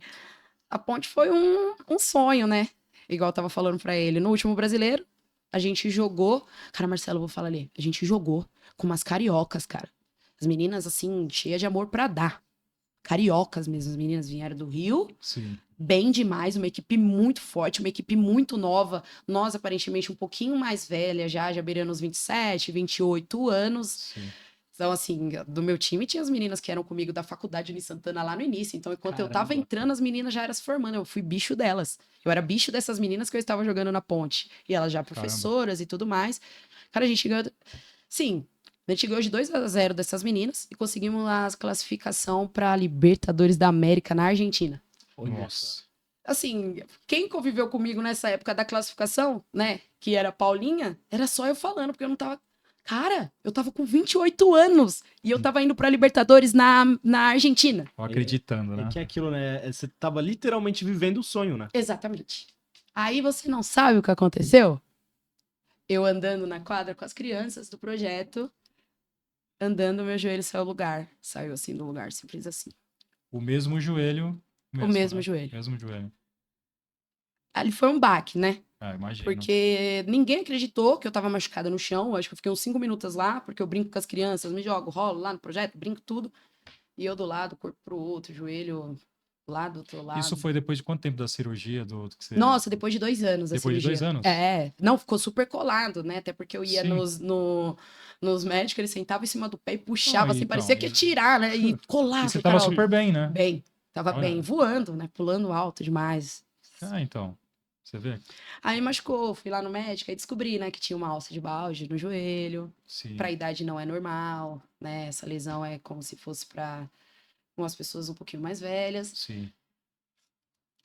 a Ponte foi um sonho, né? Igual eu tava falando pra ele. No último brasileiro, a gente jogou. Cara, Marcelo, eu vou falar ali. A gente jogou com umas cariocas, cara. As meninas, assim, cheias de amor pra dar. cariocas mesmo, as meninas vieram do Rio, Sim. bem demais, uma equipe muito forte, uma equipe muito nova. Nós, aparentemente, um pouquinho mais velha, já beirando os 27, 28 anos. Sim. Então, assim, do meu time tinha as meninas que eram comigo da faculdade de Santana lá no início. Então, enquanto eu tava Caramba. entrando, as meninas já eram se formando. Eu fui bicho delas. Eu era bicho dessas meninas que eu estava jogando na ponte. E elas já professoras e tudo mais. Cara, a gente ganhou. Sim, a gente ganhou de 2-0 dessas meninas e conseguimos a classificação para Libertadores da América na Argentina. Olha só. Nossa. Assim, quem conviveu comigo nessa época da classificação, né, que era Paulinha, era só eu falando, porque eu não tava. Cara, eu tava com 28 anos e eu tava indo pra Libertadores na Argentina. Tô acreditando, É né? que é aquilo, né? Você tava literalmente vivendo o sonho, né? Exatamente. Aí você não sabe o que aconteceu? Eu andando na quadra com as crianças do projeto, andando, meu joelho saiu do lugar. Saiu assim do lugar, simples assim. O mesmo joelho. O mesmo né? joelho. Mesmo joelho. Ali foi um baque, né? Ah, imagino. Porque ninguém acreditou que eu tava machucada no chão. Acho que eu fiquei uns 5 minutos lá, porque eu brinco com as crianças, me jogo, rolo lá no projeto, brinco tudo. E eu do lado, corpo pro outro, joelho lá do outro lado. Isso foi depois de quanto tempo da cirurgia? Do que você... Nossa, depois de 2 anos a Depois de cirurgia. 2 anos? É, não, ficou super colado, né? Até porque eu ia Sim. nos médicos, ele sentava em cima do pé e puxava, Ah, assim, então, parecia que ia tirar, né? E colar. E você Falei, tava "Carol, super bem, né? bem, tava Olha. bem, voando, né? Pulando alto demais. Ah, então. Você vê? Aí machucou, fui lá no médico, aí descobri, né, que tinha uma alça de balde no joelho. Sim. Pra idade não é normal, né? Essa lesão é como se fosse pra umas pessoas um pouquinho mais velhas. Sim.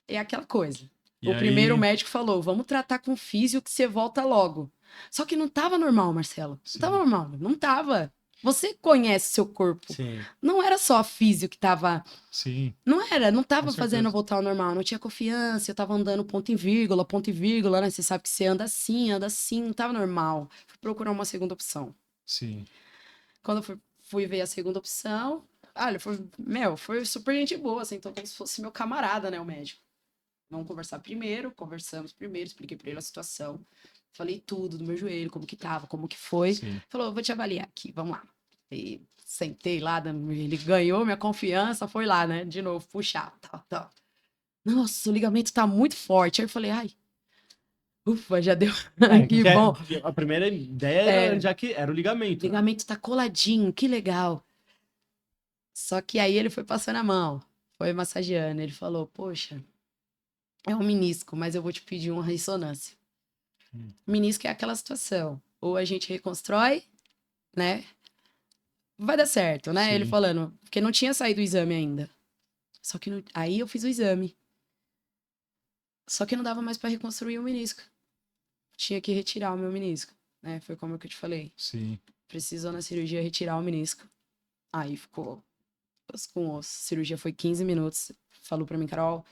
É aquela coisa. E O aí... primeiro médico falou: vamos tratar com físio que você volta logo. Só que não tava normal, Marcelo. Sim. Não tava normal, não tava. Você conhece seu corpo. Sim. Não era só físio que tava. Sim. Não tava Com fazendo certeza. eu voltar ao normal. Não tinha confiança, eu tava andando ponto e vírgula, né? Você sabe que você anda assim, não tava normal. Fui procurar uma segunda opção. Sim. Quando eu fui ver a segunda opção, olha, foi super gente boa, assim, então como se fosse meu camarada, né, o médico. Vamos conversar primeiro, conversamos primeiro, expliquei pra ele a situação. Falei tudo do meu joelho, como que tava, como que foi. Sim. Falou, vou te avaliar aqui, vamos lá. E sentei lá, ele ganhou minha confiança, foi lá, né, de novo, puxar, tá. Nossa, o ligamento tá muito forte. Aí eu falei, ai, ufa, já deu, que bom. A primeira ideia era já que era o O ligamento. Né? ligamento tá coladinho, que legal. Só que aí ele foi passando a mão, foi massageando. Ele falou, poxa, é um menisco, mas eu vou te pedir uma ressonância. Menisco é aquela situação. Ou a gente reconstrói, né? Vai dar certo, né? Sim. Ele falando, porque não tinha saído o exame ainda. Só que aí eu fiz o exame. Só que não dava mais para reconstruir o menisco. Tinha que retirar o meu menisco, né? Foi como eu te falei. Sim. Precisou na cirurgia retirar o menisco. Aí ficou osso com osso. A cirurgia foi 15 minutos. Falou pra mim, Carol,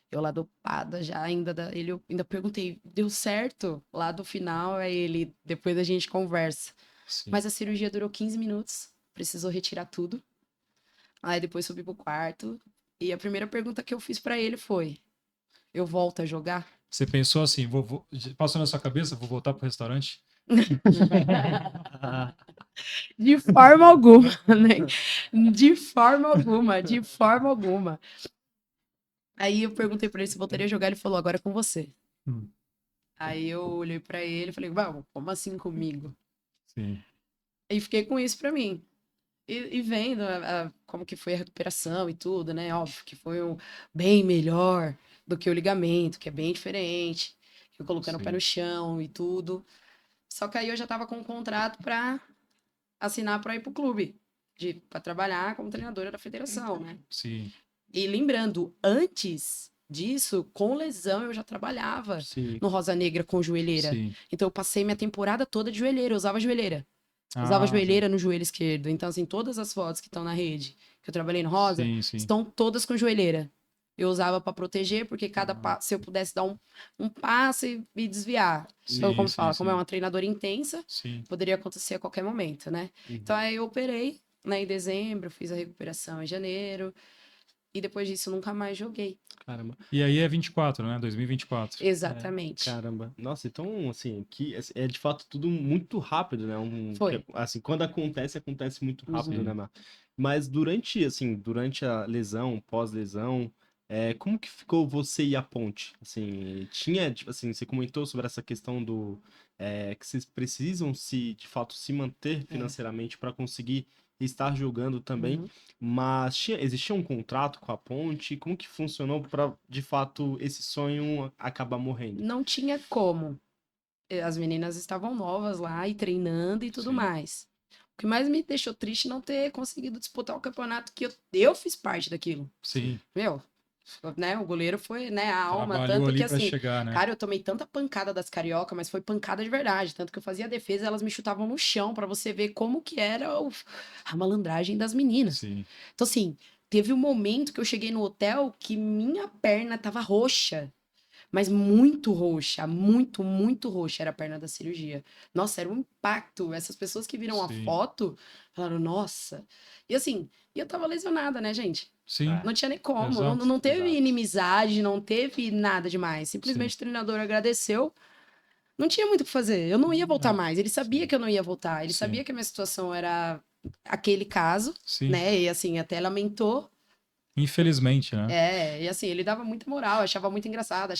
eu lá dopada já, eu ainda perguntei, deu certo? Lá do final, aí ele, depois a gente conversa. Sim. Mas a cirurgia durou 15 minutos, precisou retirar tudo. Aí depois subi pro quarto, e a primeira pergunta que eu fiz pra ele foi, eu volto a jogar? Você pensou assim, passou na sua cabeça, vou voltar pro restaurante? De forma alguma, né? De forma alguma. Aí eu perguntei pra ele se voltaria a jogar, ele falou, agora é com você. Aí eu olhei pra ele e falei, como assim comigo? Sim. E fiquei com isso pra mim. E vendo como que foi a recuperação e tudo, né? Óbvio que foi bem melhor do que o ligamento, que é bem diferente. Eu colocando o pé no chão e tudo. Só que aí eu já tava com um contrato pra assinar pra ir pro clube. Pra trabalhar como treinadora da federação, né? Sim. E lembrando, antes disso, com lesão, eu já trabalhava no Rosa Negra com joelheira. Sim. Então eu passei minha temporada toda de joelheira, eu usava joelheira. Usava joelheira no joelho esquerdo. Então, assim, todas as fotos que estão na rede, que eu trabalhei no Rosa, estão todas com joelheira. Eu usava para proteger, porque se eu pudesse dar um passe e desviar. Então, como fala, como é uma treinadora intensa, poderia acontecer a qualquer momento, né? Então, aí eu operei, né, em dezembro, fiz a recuperação em janeiro. e depois disso nunca mais joguei. Caramba. E aí é 24, né? 2024. Exatamente. Caramba. Nossa, então, assim, que é de fato tudo muito rápido, né? Foi. Assim, quando acontece muito rápido, Uhum. né, Mar? Mas durante a lesão, pós-lesão, como que ficou você e a Ponte? Assim, tinha, tipo assim, você comentou sobre essa questão que vocês precisam de fato, se manter financeiramente para conseguir estar jogando também. Uhum. Mas existia um contrato com a Ponte? Como que funcionou para, de fato, esse sonho acabar morrendo? Não tinha como. As meninas estavam novas lá e treinando e tudo Sim. mais. O que mais me deixou triste não ter conseguido disputar o campeonato que eu fiz parte daquilo. Sim. Meu, né, o goleiro foi, né, a alma, Trabalhou tanto ali que pra assim, chegar, né? cara, eu tomei tanta pancada das carioca, mas foi pancada de verdade, tanto que eu fazia a defesa, elas me chutavam no chão pra você ver como que era a malandragem das meninas. Sim. Então assim, teve um momento que eu cheguei no hotel que minha perna tava roxa. Mas muito roxa, muito, muito roxa era a perna da cirurgia. Nossa, era um impacto. Essas pessoas que viram a Sim. foto falaram, nossa. E assim, eu tava lesionada, né, gente? Sim. Não tinha nem como. Não, Exato. não teve Exato. inimizade, não teve nada demais. Simplesmente o treinador agradeceu. Não tinha muito o que fazer. Eu não ia voltar mais. Ele sabia Sim. que eu não ia voltar. Ele Sim. sabia que a minha situação era aquele caso, Sim. né? E assim, até lamentou. Infelizmente, né? E assim, ele dava muita moral, achava muito engraçado,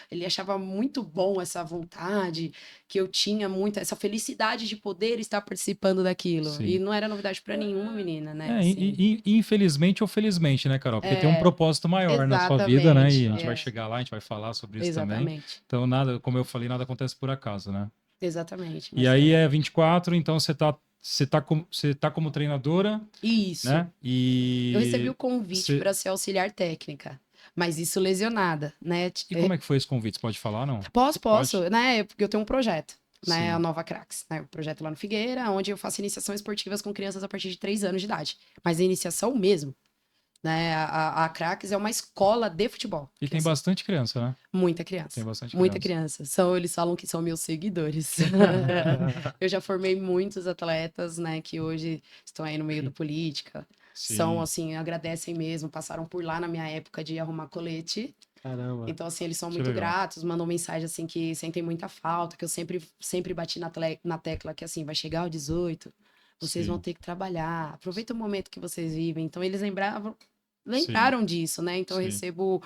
ele achava muito bom essa vontade que eu tinha muito, essa felicidade de poder estar participando daquilo. Sim. E não era novidade pra nenhuma menina, né? É, Assim. infelizmente ou felizmente, né, Carol? Porque tem um propósito maior na sua vida, né? E a gente vai chegar lá, a gente vai falar sobre isso também. Exatamente. Então, nada, como eu falei, nada acontece por acaso, né? Exatamente. E aí é 24, então você tá como treinadora, Isso. né? Eu recebi o convite você- para ser auxiliar técnica, mas isso lesionada, né? E como é que foi esse convite? Você pode falar, não? Posso, Pode? né? Porque eu tenho um projeto, né? Sim. A Nova Cracks, né? Um projeto lá no Figueira, onde eu faço iniciação esportivas com crianças a partir de 3 anos de idade. Mas a iniciação mesmo, né? A Cracks é uma escola de futebol. E que, tem assim, bastante criança, né? muita criança. Tem bastante Muita criança. criança. Eles falam que são meus seguidores. Eu já formei muitos atletas, né? Que hoje estão aí no meio da política. São, Sim. assim, agradecem mesmo, passaram por lá na minha época de arrumar colete. Caramba. Então, assim, eles são Que muito legal. gratos, mandam mensagem, assim, que sentem muita falta, que eu sempre bati na tecla que, assim, vai chegar o 18, vocês Sim. vão ter que trabalhar, aproveita o momento que vocês vivem. Então, eles lembraram disso, né? Então, eu Sim. recebo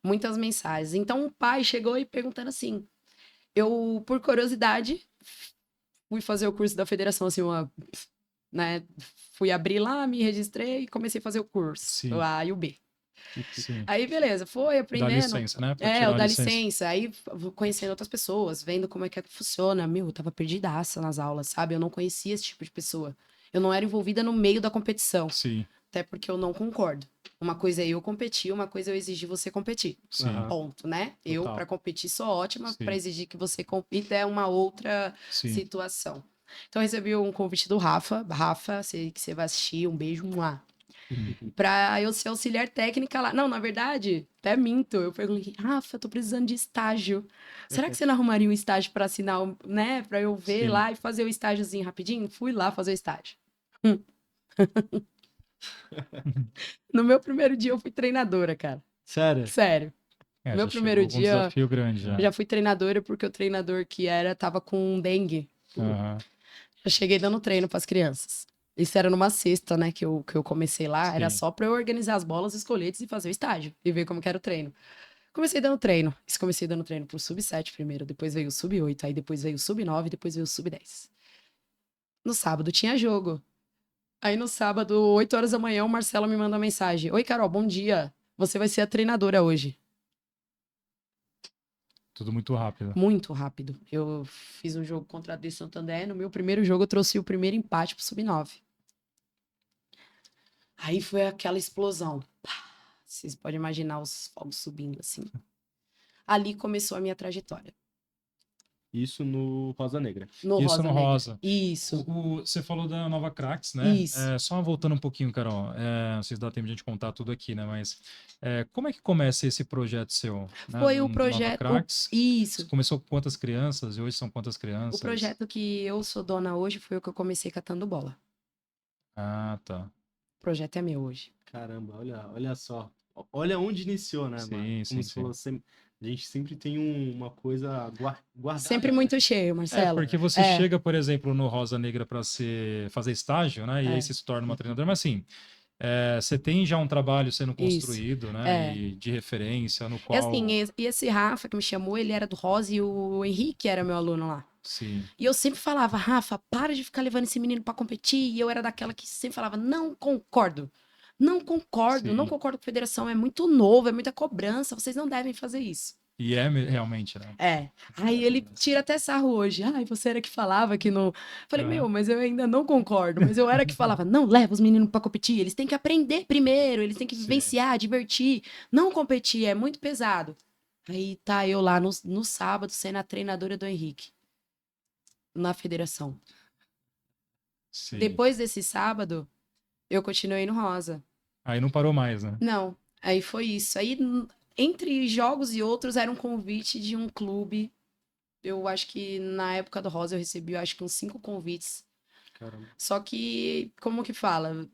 muitas mensagens. Então, o pai chegou e perguntando assim, eu, por curiosidade, fui fazer o curso da federação, assim, né? Fui abrir lá, me registrei e comecei a fazer o curso, Sim. o A e o B. Sim. Aí, beleza, foi Dá aprendendo. licença, né? Pra tirar O a dá licença. licença. Aí, conhecendo outras pessoas, vendo como é que funciona. Meu, eu tava perdidaça nas aulas, sabe? Eu não conhecia esse tipo de pessoa. Eu não era envolvida no meio da competição. Sim. Até porque eu não concordo. Uma coisa é eu competir, uma coisa é eu exigir você competir. Sim. Aham. Ponto, né? Eu, Total. pra competir, sou ótima. Sim. Pra exigir que você compita é uma outra Sim. situação. Então, eu recebi um convite do Rafa. Rafa, sei que você vai assistir. Um beijo, pra eu ser auxiliar técnica lá. Não, na verdade, até minto. Eu perguntei, Rafa, tô precisando de estágio. Será que você não arrumaria um estágio pra assinar, né? Pra eu ver Sim. lá e fazer o estágiozinho rapidinho? Fui lá fazer o estágio. No meu primeiro dia, eu fui treinadora, cara. Sério? Sério. É, Meu já primeiro chegou com um dia, desafio grande já. eu já fui treinadora porque o treinador que era tava com dengue. Aham. Eu cheguei dando treino pras crianças. Isso era numa sexta, né, que eu comecei lá. Era Sim. só pra eu organizar as bolas, os coletes e fazer o estágio. E ver como que era o treino. Comecei dando treino. Comecei dando treino pro sub-7 primeiro, depois veio o sub-8, aí depois veio o sub-9, depois veio o sub-10. No sábado tinha jogo. Aí no sábado, 8 horas da manhã, o Marcelo me manda uma mensagem. Oi, Carol, bom dia. Você vai ser a treinadora hoje. Tudo muito rápido. Muito rápido. Eu fiz um jogo contra a D Santander. No meu primeiro jogo, eu trouxe o primeiro empate pro sub-9. Aí foi aquela explosão. Pá! Vocês podem imaginar os fogos subindo assim. Ali começou a minha trajetória. Isso no Rosa Negra. No Isso Rosa no Negra. Rosa. Isso. Você falou da Nova Cracks, né? Isso. Só voltando um pouquinho, Carol. Não sei se dá tempo de a gente contar tudo aqui, né? Mas como é que começa esse projeto seu? Né? Foi o Do projeto. Nova Cracks. Isso. Você começou com quantas crianças? E hoje são quantas O crianças? projeto que eu sou dona hoje foi o que eu comecei catando bola. Ah, tá. O projeto é meu hoje. Caramba, olha só. Olha onde iniciou, né, Sim, mano? sim, Como você sim. falou, a gente sempre tem uma coisa guardada. Sempre Né? muito cheio, Marcelo. Porque você chega, por exemplo, no Rosa Negra para fazer estágio, né? E aí você se torna uma treinadora, mas assim, você tem já um trabalho sendo Isso. construído, né? É. E de referência, no E assim, qual. e esse Rafa que me chamou, ele era do Rosa e o Henrique era meu aluno lá. Sim, E eu sempre falava, Rafa, para de ficar levando esse menino pra competir. E eu era daquela que sempre falava, não concordo. Não concordo, não sim. concordo com a federação. É muito novo, é muita cobrança. Vocês não devem fazer isso. E realmente, né? É. Aí ele tira até sarro hoje. Ai, você era que falava que não. Falei, Aham. meu, mas eu ainda não concordo. Mas eu era que falava, não leva os meninos pra competir. Eles têm que aprender primeiro, eles têm que Sim. vivenciar, divertir. Não competir, é muito pesado. Aí tá eu lá no sábado sendo a treinadora do Henrique. Na federação. Sim. Depois desse sábado, eu continuei no Rosa. Aí não parou mais, né? Não, aí foi isso. Aí, entre jogos e outros, era um convite de um clube. Eu acho que na época do Rosa eu recebi, eu acho que uns 5 convites. Caramba. Só que, como que fala?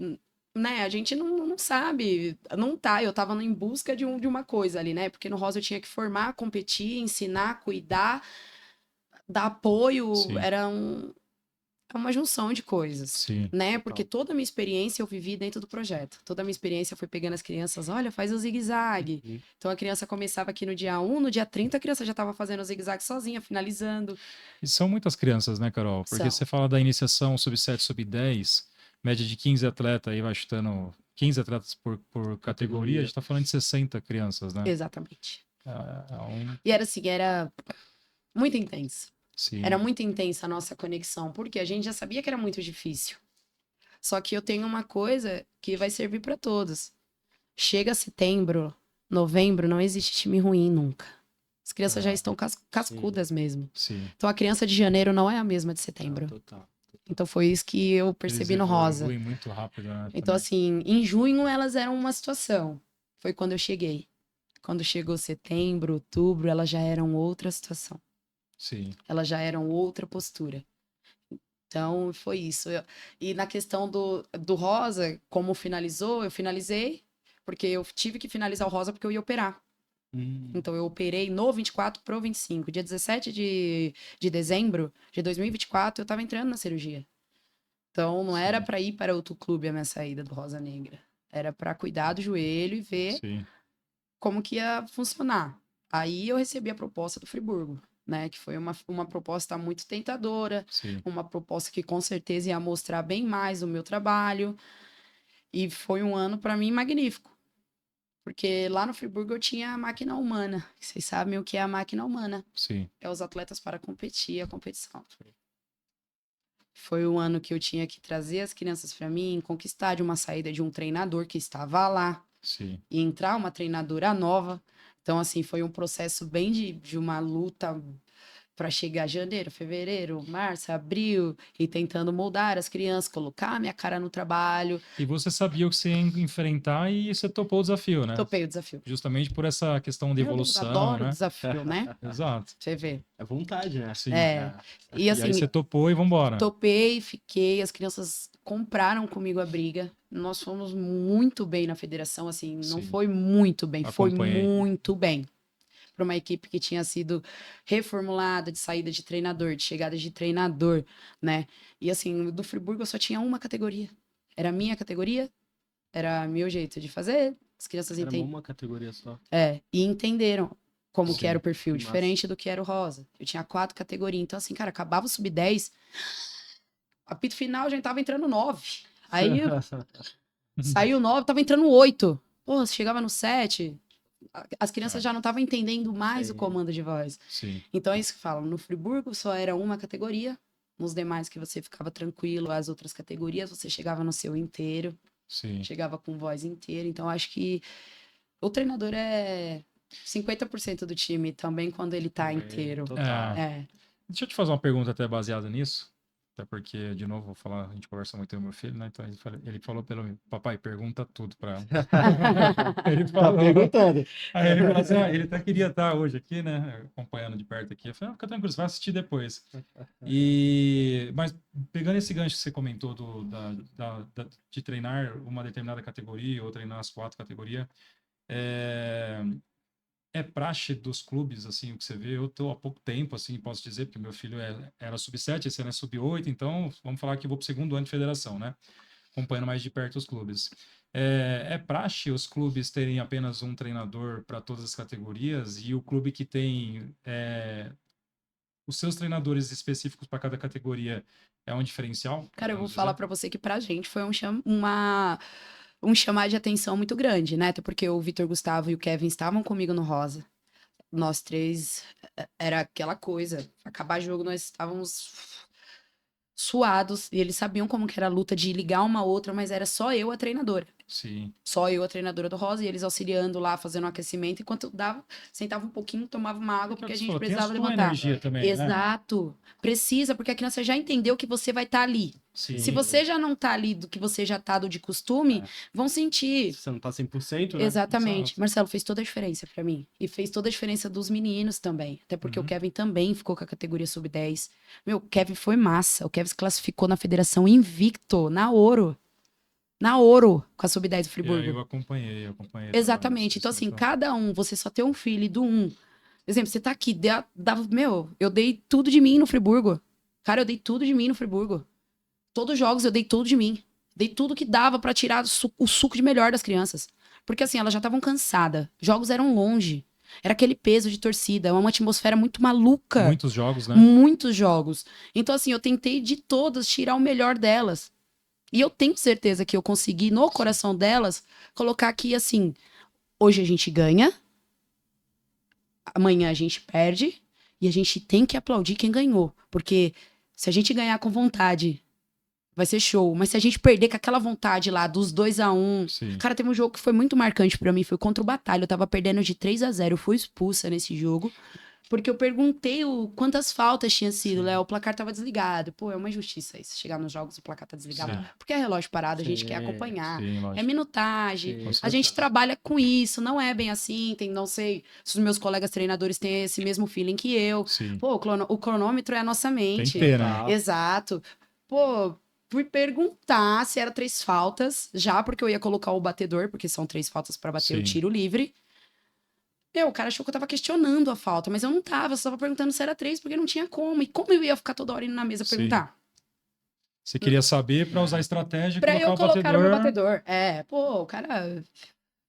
Né, a gente não sabe, não tá. Eu tava em busca de uma coisa ali, né? Porque no Rosa eu tinha que formar, competir, ensinar, cuidar, dar apoio. Sim. Era uma junção de coisas, Sim. né? Porque toda a minha experiência eu vivi dentro do projeto. Toda a minha experiência foi pegando as crianças, olha, faz o zigue-zague. Uhum. Então a criança começava aqui no dia 1, no dia 30 a criança já estava fazendo o zigue-zague sozinha, finalizando. E são muitas crianças, né, Carol? Porque São. você fala da iniciação sub-7, sub-10, média de 15 atletas, aí vai chutando 15 atletas por categoria, a gente tá falando de 60 crianças, né? Exatamente. É E era assim, era muito intenso. Sim. Era muito intensa a nossa conexão, porque a gente já sabia que era muito difícil. Só que eu tenho uma coisa que vai servir para todos. Chega setembro, novembro, não existe time ruim nunca. As crianças já estão cascudas mesmo. Sim. Então a criança de janeiro não é a mesma de setembro. Total. Então foi isso que eu percebi no Rosa. Evoluem muito rápido, né? Então, também. assim, em junho elas eram uma situação. Foi quando eu cheguei. Quando chegou setembro, outubro, elas já eram outra situação. Sim. Elas já eram outra postura. Então, foi isso. E na questão do Rosa, como finalizou, eu finalizei, porque eu tive que finalizar o Rosa porque eu ia operar. Então, eu operei no 24 pro 25. Dia 17 de dezembro de 2024, eu tava entrando na cirurgia. Então, não era para ir para outro clube a minha saída do Rosa Negra. Era para cuidar do joelho e ver Sim. como que ia funcionar. Aí eu recebi a proposta do Friburgo, né? Que foi uma proposta muito tentadora, Sim. uma proposta que com certeza ia mostrar bem mais o meu trabalho. E foi um ano para mim magnífico. Porque lá no Friburgo eu tinha a máquina humana. Vocês sabem o que é a máquina humana? Sim. É os atletas para competir, a competição. Foi o ano que eu tinha que trazer as crianças para mim, conquistar de uma saída de um treinador que estava lá. Sim. E entrar uma treinadora nova. Então, assim, foi um processo bem de uma luta para chegar janeiro, fevereiro, março, abril, e tentando moldar as crianças, colocar a minha cara no trabalho. E você sabia o que você ia enfrentar e você topou o desafio, né? Topei o desafio. Justamente por essa questão de Meu Deus, evolução, adoro o né? desafio, né? Exato. Você vê. É vontade, né? Sim. É. E E assim, aí você topou e vambora. topei, fiquei, as crianças compraram comigo a briga. Nós fomos muito bem na federação, assim, não Sim. foi muito bem, foi Acompanhei. muito bem. Para uma equipe que tinha sido reformulada, de saída de treinador, de chegada de treinador, né? E assim, do Friburgo eu só tinha uma categoria. Era a minha categoria, era meu jeito de fazer. As crianças Era entenderam. uma categoria só. E entenderam como que Sim, era o perfil, que massa. diferente do que era o Rosa. Eu tinha 4 categorias. Então, assim, cara, acabava o sub-10, apito final, a gente tava entrando 9. Aí saiu 9, tava entrando 8. Pô, chegava no 7, as crianças já não estavam entendendo mais o Sim. comando de voz. Sim. Então é isso que falam. No Friburgo só era uma categoria. Nos demais que você ficava tranquilo, as outras categorias você chegava no seu inteiro, Sim. chegava com voz inteira. Então acho que o treinador é 50% do time também quando ele tá inteiro. Total. É. Deixa eu te fazer uma pergunta até baseada nisso. Até porque, de novo, vou falar, a gente conversa muito com meu filho, né? Então ele falou pelo mim, papai, pergunta tudo pra ela. Ele Tá falou. perguntando. Aí ele falou assim, ele até queria estar hoje aqui, né? Acompanhando de perto aqui. Eu falei, fica tranquilo, você vai assistir depois. Mas pegando esse gancho que você comentou de treinar uma determinada categoria ou treinar as 4 categorias, É praxe dos clubes, assim, o que você vê. Eu tô há pouco tempo, assim, posso dizer, porque meu filho era sub-7, esse ano é sub-8, então vamos falar que eu vou pro segundo ano de federação, né? Acompanhando mais de perto os clubes. É praxe os clubes terem apenas um treinador para todas as categorias e o clube que tem os seus treinadores específicos para cada categoria é um diferencial? Cara, eu vou Podemos falar dizer? pra você que pra gente foi um chamar de atenção muito grande, né? Até porque o Vitor Gustavo e o Kevin estavam comigo no Rosa. Nós três, era aquela coisa. Acabar jogo, nós estávamos suados. E eles sabiam como que era a luta de ligar uma a outra, mas era só eu a treinadora. Sim, Só eu a treinadora do Rosa e eles auxiliando lá, fazendo um aquecimento. Enquanto eu dava, sentava um pouquinho, tomava uma água, é que porque a você gente falou, tem a precisava sua levantar. energia também, né? Exato. Precisa, porque a criança já entendeu que você vai estar ali. Sim. Se você já não tá ali do que você já tá do de costume, É. vão sentir. Você não tá 100%, né? Exatamente. Exato. Marcelo fez toda a diferença pra mim. E fez toda a diferença dos meninos também. Até porque o Uhum. Kevin também ficou com a categoria sub-10. Meu, o Kevin foi massa. O Kevin se classificou na federação invicto, na ouro. Na ouro, com a sub-10 do E aí Friburgo. eu acompanhei o trabalho Exatamente. Então, desse assim, pessoal. cada um, você só tem um filho e do um. Por exemplo, você tá aqui, meu, eu dei tudo de mim no Friburgo. Cara, eu dei tudo de mim no Friburgo. Todos os jogos eu dei tudo de mim. Dei tudo que dava pra tirar o suco de melhor das crianças. Porque assim, elas já estavam cansadas. Jogos eram longe. Era aquele peso de torcida, uma atmosfera muito maluca. Muitos jogos, né? Muitos jogos. Então, assim, eu tentei de todas tirar o melhor delas. E eu tenho certeza que eu consegui, no coração delas, colocar aqui assim: hoje a gente ganha, amanhã a gente perde, e a gente tem que aplaudir quem ganhou. Porque se a gente ganhar com vontade, vai ser show. Mas se a gente perder com aquela vontade lá dos 2-1. Sim. Cara, teve um jogo que foi muito marcante pra mim. Foi contra o Batalha. Eu tava perdendo de 3-0. Eu fui expulsa nesse jogo. Porque eu perguntei quantas faltas tinha sido, Sim. Léo. O placar tava desligado. Pô, é uma injustiça isso. Chegar nos jogos e o placar tá desligado. Sim. Porque é relógio parado, a gente Sim, quer acompanhar. Sim, É lógico. minutagem. Sim. Com A certeza. gente trabalha com isso. Não é bem assim. Não sei se os meus colegas treinadores têm esse mesmo feeling que eu. Sim. Pô, o cronômetro é a nossa Tem mente. que ter, né? Tá. Exato. Pô, fui perguntar se era 3 faltas, já porque eu ia colocar o batedor, porque são 3 faltas pra bater o Sim. tiro livre. Meu, o cara achou que eu tava questionando a falta, mas eu não tava, eu só tava perguntando se era 3, porque não tinha como. E como eu ia ficar toda hora indo na mesa Sim. perguntar? Você queria saber para usar a estratégia e Pra eu colocar o colocar o meu batedor. batedor. É, pô, o cara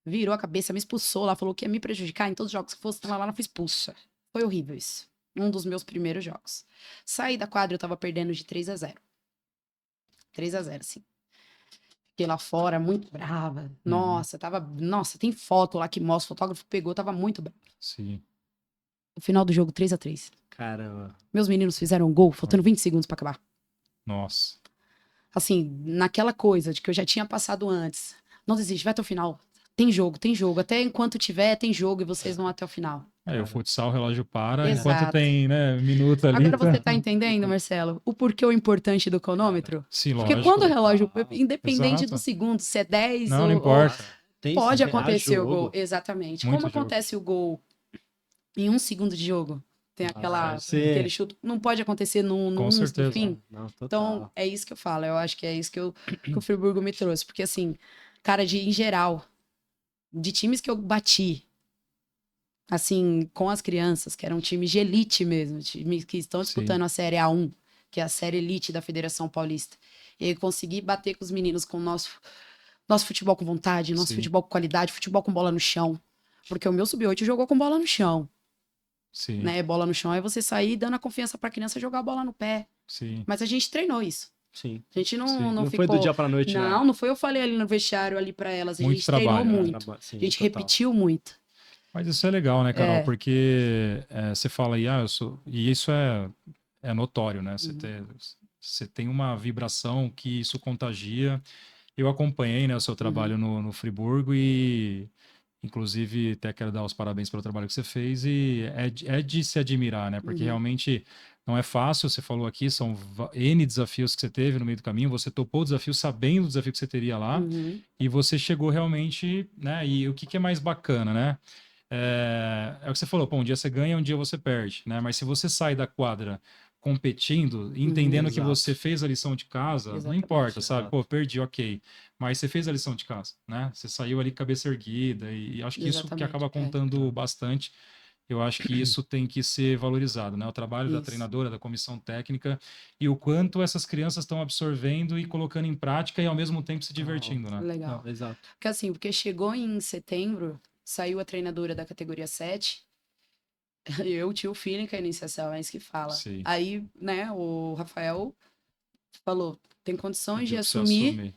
virou a cabeça, me expulsou lá, falou que ia me prejudicar em todos os jogos que fosse, tava lá, não fui expulsa. Foi horrível isso. Um dos meus primeiros jogos. Saí da quadra, eu tava perdendo de 3-0. 3-0, sim. Fiquei lá fora, muito brava. Nossa, Nossa, tem foto lá que mostra, o fotógrafo pegou, tava muito brava. Sim. No final do jogo, 3-3. Caramba. Meus meninos fizeram um gol, faltando 20 segundos pra acabar. Nossa. Assim, naquela coisa de que eu já tinha passado antes. Não desiste, vai até o final. Tem jogo, tem jogo. Até enquanto tiver, tem jogo e vocês vão até o final. Aí o futsal, o relógio para, Exato. enquanto tem, né, minuto ali. Agora você tá entendendo, Marcelo, o porquê o importante do cronômetro? Sim, Porque lógico. quando o relógio, Ah, independente exato. do segundo, se é 10 Não, não ou importa. Tem pode a acontecer o gol. jogo. Exatamente. Muito Como jogo. acontece o gol em 1 segundo de jogo? Tem Sim. aquele chute. Não pode acontecer no Com 11 do certeza. fim. Não, total. Então, é isso que eu falo. Eu acho que é isso que o Friburgo me trouxe. Porque, assim, cara, em geral, de times que eu bati, assim, com as crianças, que eram times de elite mesmo, times que estão disputando a Série A1, que é a série elite da Federação Paulista. E eu consegui bater com os meninos com o nosso futebol com vontade, nosso Sim. futebol com qualidade, futebol com bola no chão. Porque o meu sub-8 jogou com bola no chão, Sim, né? Bola no chão é você sair dando a confiança pra criança jogar a bola no pé. sim. Mas a gente treinou isso. Sim. A gente Sim. não Não ficou... foi do dia pra noite, Não foi eu falei ali no vestiário ali pra elas. A Muito gente treinou trabalho, né? muito. Sim, A gente total. repetiu muito. Mas isso é legal, né, Carol? É. Porque você fala aí, eu sou. E isso é notório, né? Uhum. Você tem uma vibração que isso contagia. Eu acompanhei, né, o seu trabalho no Friburgo e, inclusive, até quero dar os parabéns pelo trabalho que você fez e é de se admirar, né? Porque Uhum. realmente não é fácil, você falou aqui, são N desafios que você teve no meio do caminho, você topou o desafio sabendo do desafio que você teria lá Uhum. e você chegou realmente, né? E o que é mais bacana, né? É o que você falou, pô, um dia você ganha, um dia você perde, né? Mas se você sai da quadra competindo, entendendo que Exato. você fez a lição de casa, não Exatamente, importa, sabe? exato. Pô, perdi, ok. Mas você fez a lição de casa, né? Você saiu ali cabeça erguida e acho que isso que acaba Exatamente, contando bastante. Eu acho que isso tem que ser valorizado, né? O trabalho da isso. treinadora, da comissão técnica e o quanto essas crianças estão absorvendo e colocando em prática e ao mesmo tempo se divertindo, né? Legal. Não, exato. Porque assim, porque chegou em setembro, saiu a treinadora da categoria 7, eu tinha o feeling que a iniciação é isso que fala. Sim. Aí, né, o Rafael falou, tem condições de Pediu pra você assumir,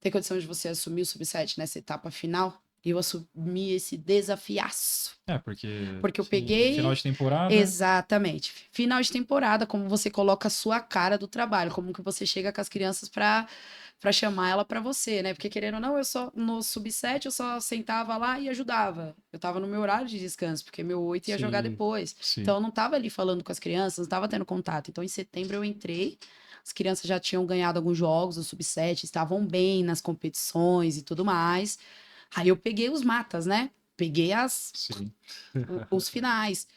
tem condições de você assumir o sub-7 nessa etapa final? E eu assumi esse desafiaço. Porque eu Sim. peguei... Final de temporada. Exatamente. Final de temporada, como você coloca a sua cara do trabalho, como que você chega com as crianças para chamar ela para você, né? Porque querendo ou não, eu só no sub-7 eu só sentava lá e ajudava. Eu tava no meu horário de descanso, porque meu 8 ia jogar Sim. depois. Sim. Então eu não tava ali falando com as crianças, não tava tendo contato. Então em setembro eu entrei, as crianças já tinham ganhado alguns jogos no sub-7, estavam bem nas competições e tudo mais. Aí eu peguei os matas, né? Peguei Sim. os finais.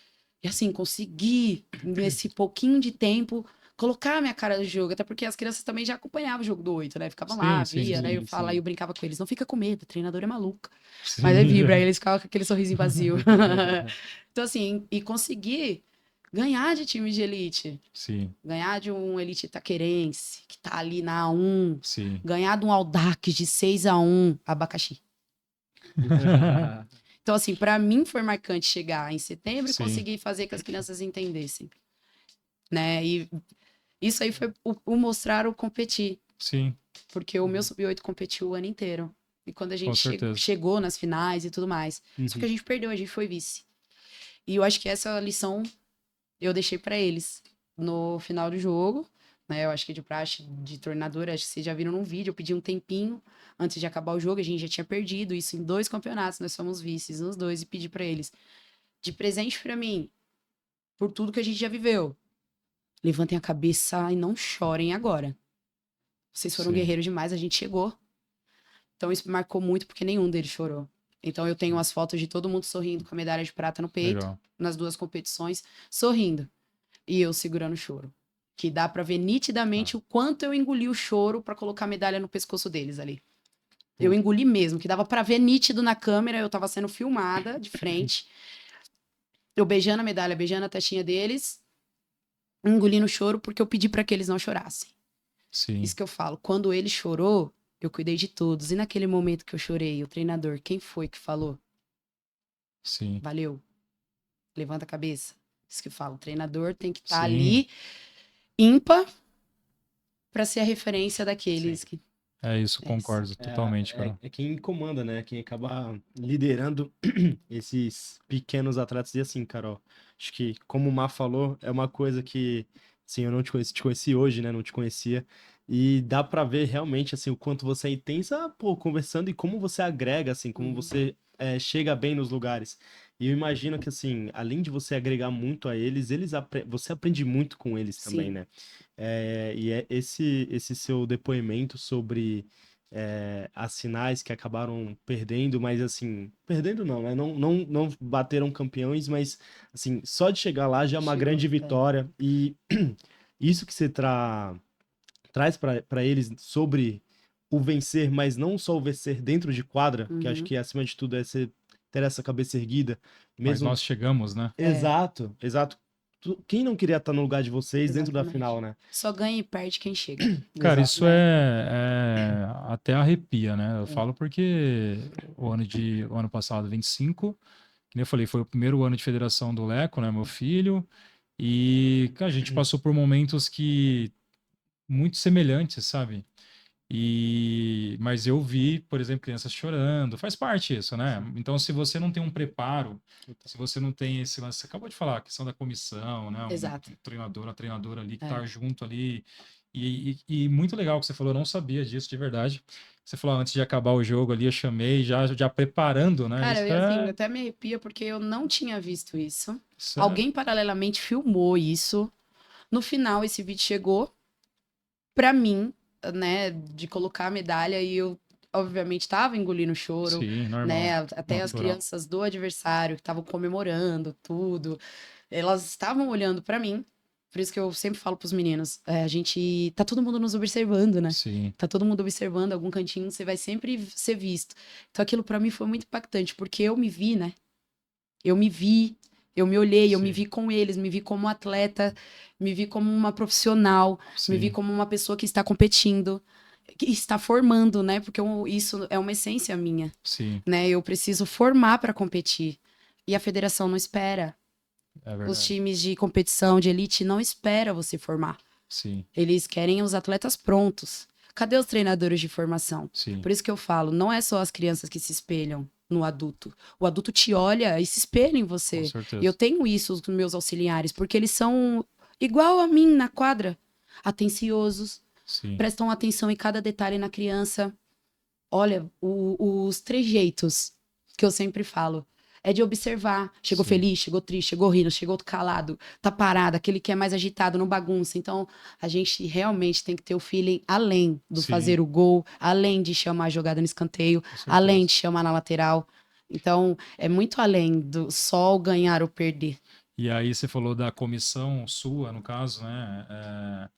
E assim, consegui, nesse pouquinho de tempo, colocar a minha cara no jogo. Até porque as crianças também já acompanhavam o jogo do 8, né? Ficavam lá, Sim, via, sim, né? Eu sim, falava, sim. eu brincava com eles. Não fica com medo, a treinadora é maluca. Sim. Mas é vibra, aí eles ficavam com aquele sorrisinho vazio. Então, assim, e consegui ganhar de time de elite. Sim, Ganhar de um elite itaquerense, que tá ali na A1. sim. Ganhar de um Audax de 6-1, abacaxi. Então, assim, para mim foi marcante chegar em setembro e Sim. conseguir fazer que as crianças entendessem, né? E isso aí foi o mostrar o competir, Sim, porque o meu sub-8 competiu o ano inteiro. E quando a com gente certeza. chegou nas finais e tudo mais, só que a gente perdeu, a gente foi vice. E eu acho que essa lição eu deixei para eles no final do jogo, né? Eu acho que de praxe, de tornadora, acho que vocês já viram num vídeo, eu pedi um tempinho antes de acabar o jogo, a gente já tinha perdido isso em 2 campeonatos, nós fomos vices nos 2 e pedi para eles de presente para mim, por tudo que a gente já viveu. Levantem a cabeça e não chorem agora. Vocês foram Sim. guerreiros demais, a gente chegou. Então isso me marcou muito porque nenhum deles chorou. Então eu tenho as fotos de todo mundo sorrindo com a medalha de prata no peito, Legal. nas 2 competições, sorrindo. E eu segurando o choro. Que dá pra ver nitidamente o quanto eu engoli o choro pra colocar a medalha no pescoço deles ali. Eu engoli mesmo, que dava pra ver nítido na câmera, eu tava sendo filmada de frente. Eu beijando a medalha, beijando a testinha deles, engolindo o choro porque eu pedi pra que eles não chorassem. Sim, Isso que eu falo, quando ele chorou, eu cuidei de todos. E naquele momento que eu chorei, o treinador, quem foi que falou? sim. Valeu. Levanta a cabeça. Isso que eu falo, o treinador tem que estar Sim. ali ímpar pra ser a referência daqueles que É isso, É isso. concordo totalmente, cara. É quem comanda, né? Quem acaba liderando esses pequenos atletas. E assim, Carol, acho que, como o Má falou, é uma coisa que, assim, eu não te conheci hoje, né? Não te conhecia. E dá pra ver realmente, assim, o quanto você é intensa, pô, conversando e como você agrega, assim, como você chega bem nos lugares. E eu imagino que, assim, além de você agregar muito a eles, você aprende muito com eles também, Sim. né? E é esse seu depoimento sobre as finais que acabaram perdendo, mas assim, perdendo não, né? Não bateram campeões, mas assim, só de chegar lá já é uma Chegou, grande é. vitória. E isso que você traz para eles sobre o vencer, mas não só o vencer dentro de quadra, que acho Uhum. que acima de tudo é você ter essa cabeça erguida, Mas mesmo. nós chegamos, né? Exato, exato. Quem não queria estar no lugar de vocês dentro da Exatamente. final, né? Só ganha e perde quem chega. Cara, Exato. isso até arrepia, né? Eu falo porque o ano passado, 25, que nem eu falei, foi o primeiro ano de federação do Leco, né? Meu filho. E cara, a gente passou por momentos que muito semelhantes, sabe? Mas eu vi, por exemplo, crianças chorando, faz parte isso, né? Então, se você não tem um preparo, se você não tem esse lance, você acabou de falar, a questão da comissão, né? Exato. Um treinador, uma treinadora ali que É. tá junto ali. E muito legal que você falou, eu não sabia disso de verdade. Você falou antes de acabar o jogo ali, eu chamei, já preparando, né? Cara, Isso assim, até me arrepia porque eu não tinha visto isso. isso Alguém paralelamente filmou isso. No final, esse vídeo chegou pra mim, né, de colocar a medalha e eu, obviamente, tava engolindo choro, sim, normal, né? Até as natural. crianças do adversário que estavam comemorando tudo, elas estavam olhando pra mim. Por isso que eu sempre falo pros meninos, a gente, tá todo mundo nos observando, né? Sim, Tá todo mundo observando algum cantinho, você vai sempre ser visto. Então aquilo pra mim foi muito impactante, porque eu me vi, né? Eu me vi, eu me olhei, eu me Sim. vi com eles, me vi como atleta, me vi como uma profissional, me vi sim, como uma pessoa que está competindo, que está formando, né? Porque isso é uma essência minha, sim, né? Eu preciso formar para competir. E a federação não espera. é Os verdade. times de competição, de elite, não espera você formar. Sim, Eles querem os atletas prontos. Cadê os treinadores de formação? sim, Por isso que eu falo, não é só as crianças que se espelham no adulto. O adulto te olha e se espelha em com você. E eu certeza. tenho isso com meus auxiliares, porque eles são igual a mim na quadra, atenciosos, Sim, prestam atenção em cada detalhe na criança. Olha, os trejeitos que eu sempre falo. É de observar. Chegou sim, feliz, chegou triste, chegou rindo, chegou calado, tá parado, aquele que é mais agitado, não bagunça. Então, a gente realmente tem que ter o feeling além do sim, fazer o gol, além de chamar a jogada no escanteio, com além certeza. de chamar na lateral. Então, é muito além do só o ganhar ou perder. E aí você falou da comissão sua, no caso, né?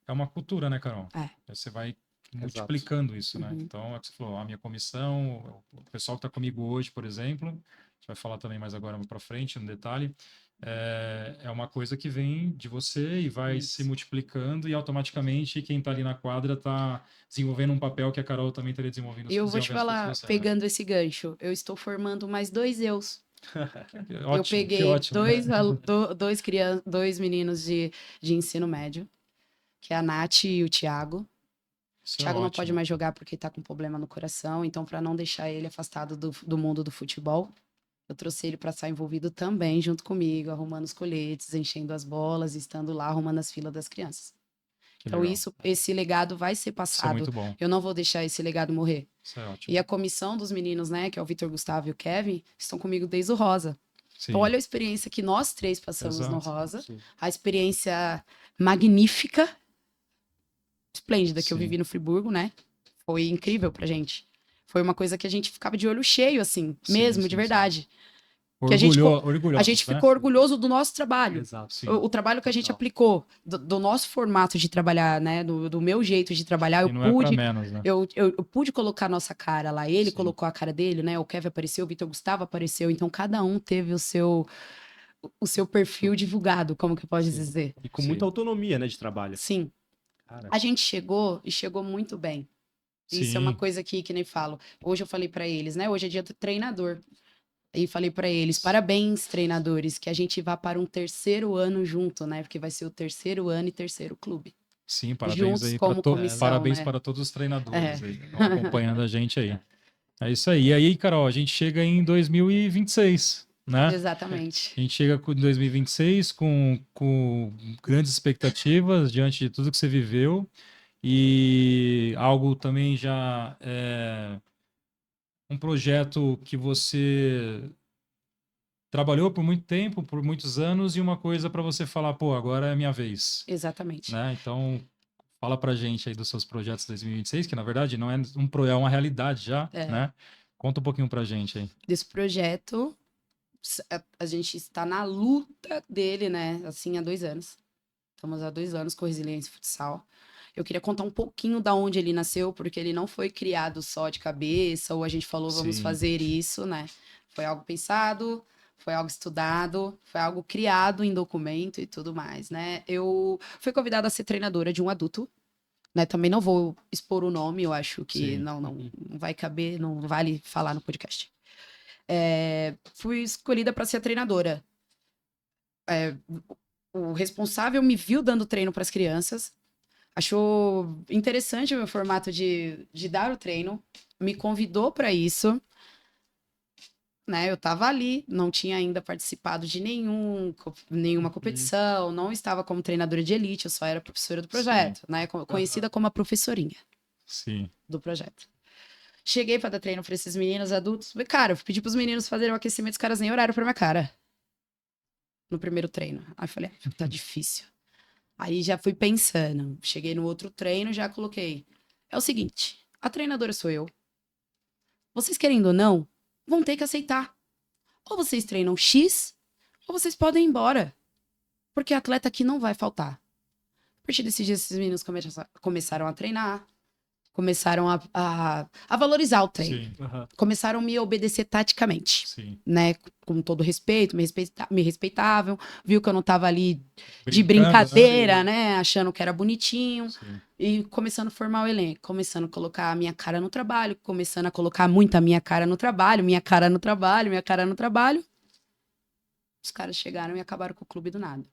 É uma cultura, né, Carol? É. Você vai Exato. multiplicando isso, né? Uhum. Então, é o que você falou, a minha comissão, o pessoal que está comigo hoje, por exemplo, a gente vai falar também mais agora para frente, no detalhe, é uma coisa que vem de você e vai se multiplicando e automaticamente quem está ali na quadra está desenvolvendo um papel que a Carol também estaria desenvolvendo, E eu vou te desenvolvendo se fosse falar, você, né? pegando esse gancho, eu estou formando mais 2 eus. Eu Ótimo, que peguei ótimo, né? dois meninos de ensino médio, que é a Nath e o Thiago. O Isso é Thiago não pode ótimo. mais jogar porque tá com problema no coração, então para não deixar ele afastado do mundo do futebol, eu trouxe ele para estar envolvido também junto comigo, arrumando os coletes, enchendo as bolas, estando lá arrumando as filas das crianças. Que Então legal. esse legado vai ser Isso é muito passado. bom. Eu não vou deixar esse legado morrer. Isso é ótimo. E a comissão dos meninos, né, que é o Vitor, Gustavo e o Kevin, estão comigo desde o Rosa. Então, Sim, olha a experiência que nós três passamos no exato. Rosa, Sim. a experiência magnífica, esplêndida que eu Sim. vivi no Friburgo, né? Foi incrível pra gente. Foi uma coisa que a gente ficava de olho cheio, assim, Sim, mesmo, sim, de sim. verdade. Que a gente Orgulhosos, né? ficou orgulhoso do nosso trabalho. Exato. Sim. O trabalho que a gente Total. aplicou, do nosso formato de trabalhar, né? Do meu jeito de trabalhar, E não é para menos, né? eu pude colocar a nossa cara lá. Ele Sim. colocou a cara dele, né? O Kevin apareceu, o Vitor Gustavo apareceu. Então, cada um teve o seu perfil divulgado, como que pode Sim. dizer. E com Sim. muita autonomia, né, de trabalho. Sim. Cara, A gente chegou e chegou muito bem. Isso é uma Sim. coisa que nem falo. Hoje eu falei pra eles, né? Hoje é dia do treinador. E falei pra eles, parabéns, treinadores, que a gente vá para um 3º ano junto, né? Porque vai ser o 3º ano e 3º clube. Sim, parabéns Juntos aí como comissão, parabéns né? para todos os treinadores É. aí que estão acompanhando a gente aí. É isso aí. E aí, Carol, a gente chega em 2026, né? Exatamente. A gente chega em 2026 com grandes expectativas diante de tudo que você viveu e algo também já um projeto que você trabalhou por muito tempo, por muitos anos e uma coisa para você falar, pô, agora é a minha vez, Exatamente. né? Então, fala pra gente aí dos seus projetos 2026, que na verdade não é é uma realidade já, É. né? Conta um pouquinho pra gente aí. Desse projeto, a gente está na luta dele, né? Assim, há 2 anos. Estamos há 2 anos com Resiliência Futsal. Eu queria contar um pouquinho da onde ele nasceu, porque ele não foi criado só de cabeça, ou a gente falou, vamos Sim. fazer isso, né? Foi algo pensado, foi algo estudado, foi algo criado em documento e tudo mais, né? Eu fui convidada a ser treinadora de um adulto, né? Também não vou expor o nome, eu acho que Sim. não vai caber, não vale falar no podcast. Fui escolhida para ser a treinadora. O responsável me viu dando treino para as crianças, achou interessante o meu formato de dar o treino, me convidou para isso, né? Eu estava ali, não tinha ainda participado de nenhuma competição, não estava como treinadora de elite, eu só era professora do projeto, né? Conhecida como a professorinha Sim. do projeto. Cheguei para dar treino para esses meninos adultos, falei, cara, eu pedi para os meninos fazerem o aquecimento, os caras nem olharam para minha cara no primeiro treino. Aí eu falei, tá difícil. Aí já fui pensando. Cheguei no outro treino, já coloquei. É o seguinte, a treinadora sou eu. Vocês querendo ou não, vão ter que aceitar. Ou vocês treinam X, ou vocês podem ir embora. Porque atleta aqui não vai faltar. A partir desses dias, esses meninos começaram a treinar, começaram a valorizar o treino. Sim, Começaram a me obedecer taticamente, sim. né? Com todo respeito, me respeitavam, viu que eu não tava ali de Brincando, brincadeira, né? Achando que era bonitinho. Sim. E começando a formar o elenco, começando a colocar a minha cara no trabalho, começando a colocar muita minha cara no trabalho, minha cara no trabalho, minha cara no trabalho. Os caras chegaram e acabaram com o clube do nada.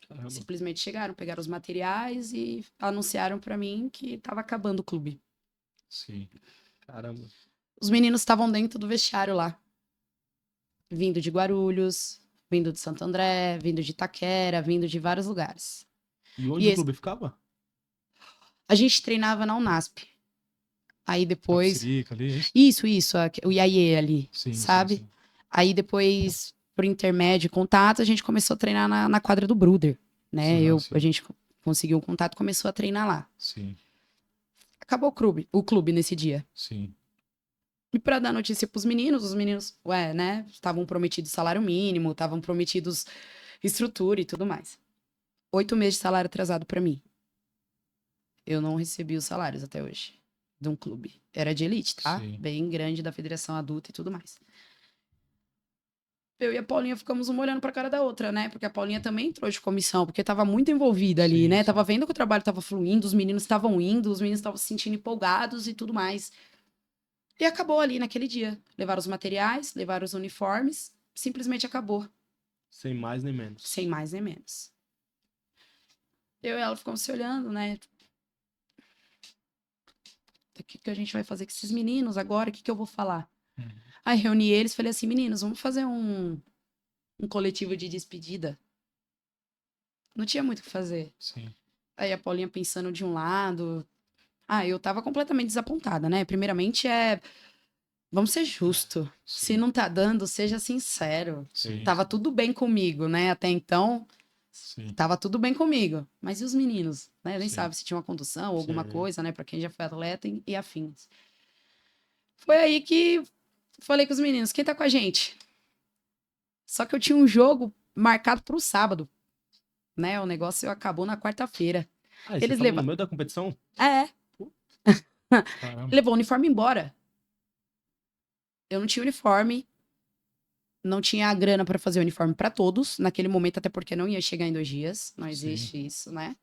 Caramba. Simplesmente chegaram, pegaram os materiais e anunciaram pra mim que tava acabando o clube. Sim. Caramba. Os meninos estavam dentro do vestiário lá. Vindo de Guarulhos, vindo de Santo André, vindo de Itaquera, vindo de vários lugares. E onde E o esse- clube ficava? A gente treinava na Unasp. Aí depois... Tapsirica ali, é isso? Isso, o Iaie ali, Sim, sabe? sim. Aí depois, por intermédio, contato, a gente começou a treinar na quadra do Bruder, né? Sim. A gente conseguiu um contato e começou a treinar lá. Sim, Acabou o clube nesse dia. sim. E pra dar notícia pros meninos, os meninos, né? Estavam prometidos salário mínimo, estavam prometidos estrutura e tudo mais. 8 meses de salário atrasado pra mim. Eu não recebi os salários até hoje de um clube. Era de elite, tá? Sim. Bem grande, da federação adulta e tudo mais. Eu e a Paulinha ficamos uma olhando pra cara da outra, né? Porque a Paulinha também entrou de comissão, porque tava muito envolvida ali, Sim, né? sim. Tava vendo que o trabalho tava fluindo, os meninos estavam indo, os meninos estavam se sentindo empolgados e tudo mais. E acabou ali naquele dia. Levaram os materiais, levaram os uniformes, simplesmente acabou. Sem mais nem menos. Sem mais nem menos. Eu e ela ficamos se olhando, né? O que a gente vai fazer com esses meninos agora? O que eu vou falar? Uhum. Aí reuni eles e falei assim, meninos, vamos fazer um coletivo de despedida. Não tinha muito o que fazer. Sim. Aí a Paulinha pensando de um lado. Eu tava completamente desapontada, né? Primeiramente vamos ser justos. Sim. Se não tá dando, seja sincero. Sim. Tava tudo bem comigo, né? Até então, Sim. tava tudo bem comigo. Mas e os meninos? Né? Nem Sim. sabe se tinha uma condução ou alguma Sim. coisa, né? Pra quem já foi atleta e afins. Foi aí que falei com os meninos, quem tá com a gente? Só que eu tinha um jogo marcado pro sábado, né? O negócio acabou na quarta-feira. Ah, e Eles você tava levam- no meio da competição? Caramba. Levou o uniforme embora. Eu não tinha uniforme. Não tinha a grana pra fazer o uniforme pra todos, naquele momento, até porque não ia chegar em 2 dias. Não existe isso, né?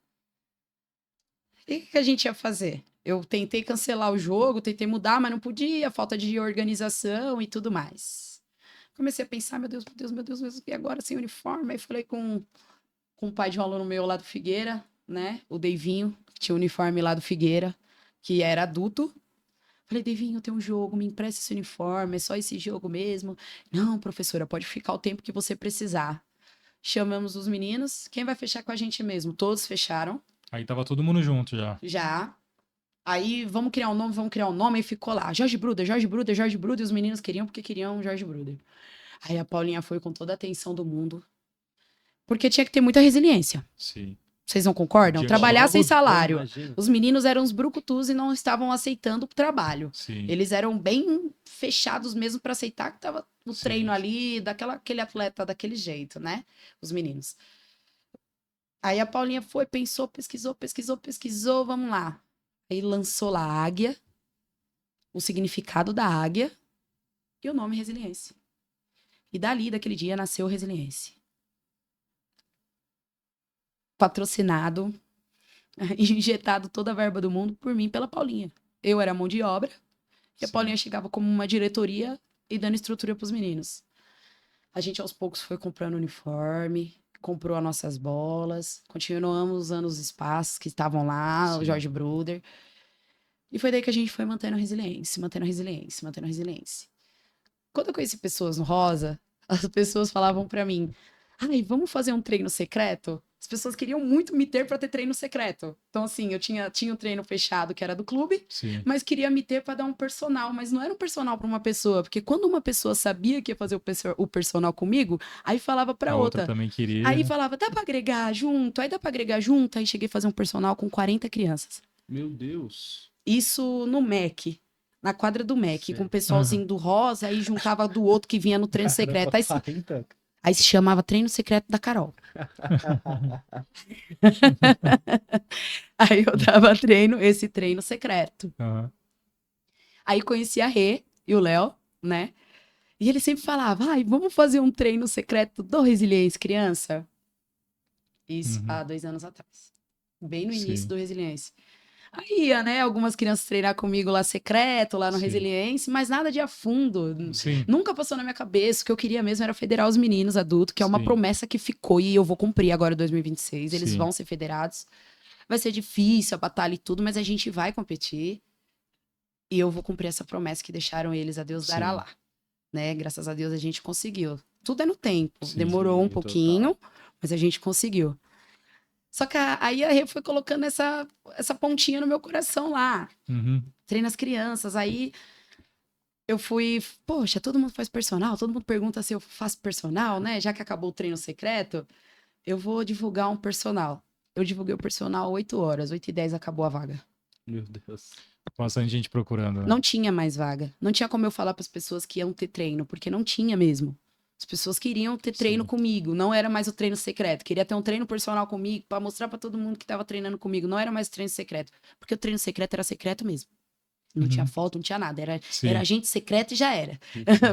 E o que a gente ia fazer? Eu tentei cancelar o jogo, tentei mudar, mas não podia, falta de organização e tudo mais. Comecei a pensar, meu Deus, e agora sem uniforme? Aí falei com o pai de um aluno meu lá do Figueira, né? O Deivinho, que tinha um uniforme lá do Figueira, que era adulto. Falei, Deivinho, tem um jogo, me empresta esse uniforme, é só esse jogo mesmo? Não, professora, pode ficar o tempo que você precisar. Chamamos os meninos, quem vai fechar com a gente mesmo? Todos fecharam, Aí tava todo mundo junto já. já. Aí, vamos criar um nome, e ficou lá, Jorge Bruder, Jorge Bruder, Jorge Bruder, e os meninos queriam porque queriam Jorge Bruder. Aí a Paulinha foi com toda a atenção do mundo, porque tinha que ter muita resiliência. Sim. Vocês não concordam? Diante Trabalhar logo sem do- salário. Imagina. Os meninos eram uns brucutus e não estavam aceitando o trabalho. Sim. Eles eram bem fechados mesmo para aceitar que tava o Sim. treino ali, aquele atleta daquele jeito, né? Os meninos. Aí a Paulinha foi, pensou, pesquisou, vamos lá. Aí lançou lá a águia, o significado da águia e o nome Resiliência. E dali, daquele dia, nasceu Resiliência. Patrocinado, injetado toda a verba do mundo por mim e pela Paulinha. Eu era mão de obra e a Sim. Paulinha chegava como uma diretoria e dando estrutura para os meninos. A gente aos poucos foi comprando uniforme, comprou as nossas bolas, continuamos usando os espaços que estavam lá, o Sim. Jorge Bruder. E foi daí que a gente foi mantendo a resiliência. Quando eu conheci pessoas no Rosa, as pessoas falavam pra mim, ai, vamos fazer um treino secreto? As pessoas queriam muito me ter pra ter treino secreto. Então, assim, eu tinha um treino fechado que era do clube, Sim. mas queria me ter pra dar um personal. Mas não era um personal pra uma pessoa, porque quando uma pessoa sabia que ia fazer o personal comigo, aí falava pra A outra outra. também queria. Aí falava, dá pra agregar junto? Aí dá pra agregar junto? Aí cheguei a fazer um personal com 40 crianças. Meu Deus. Isso no MEC. Na quadra do MEC, Sim. com o pessoalzinho do Rosa, aí juntava do outro que vinha no treino secreto. Aí, 40. Aí se chamava Treino Secreto da Carol. Aí eu dava esse treino secreto. Aham. Aí conheci a Rê e o Léo, né? E ele sempre falava, ai, vamos fazer um treino secreto do Resiliência Criança? Isso, Uhum. há 2 anos atrás. Bem no início Sim. do Resiliência. Aí ia, né, algumas crianças treinar comigo lá secreto, lá no Sim. Resiliência, mas nada de a fundo. Sim. Nunca passou na minha cabeça. O que eu queria mesmo era federar os meninos adultos, que é uma Sim. promessa que ficou e eu vou cumprir agora em 2026. Eles Sim. vão ser federados. Vai ser difícil a batalha e tudo, mas a gente vai competir. E eu vou cumprir essa promessa que deixaram eles, a Deus dará Sim. lá. Né? Graças a Deus a gente conseguiu. Tudo é no tempo. Sim, Demorou um total. pouquinho, mas a gente conseguiu. Só que aí a Rê foi colocando essa pontinha no meu coração lá. Uhum. Treina as crianças. Aí eu fui, poxa, todo mundo faz personal, todo mundo pergunta se eu faço personal, né? Já que acabou o treino secreto, eu vou divulgar um personal. Eu divulguei o personal 8 horas, 8h10 acabou a vaga. Meu Deus. Bastante gente procurando, né? Não tinha mais vaga. Não tinha como eu falar para as pessoas que iam ter treino, porque não tinha mesmo. As pessoas queriam ter treino Sim. comigo, não era mais o treino secreto. Queria ter um treino personal comigo para mostrar para todo mundo que estava treinando comigo. Não era mais o treino secreto, porque o treino secreto era secreto mesmo. Não tinha Uhum. foto, não tinha nada. Era Sim. agente secreto e já era.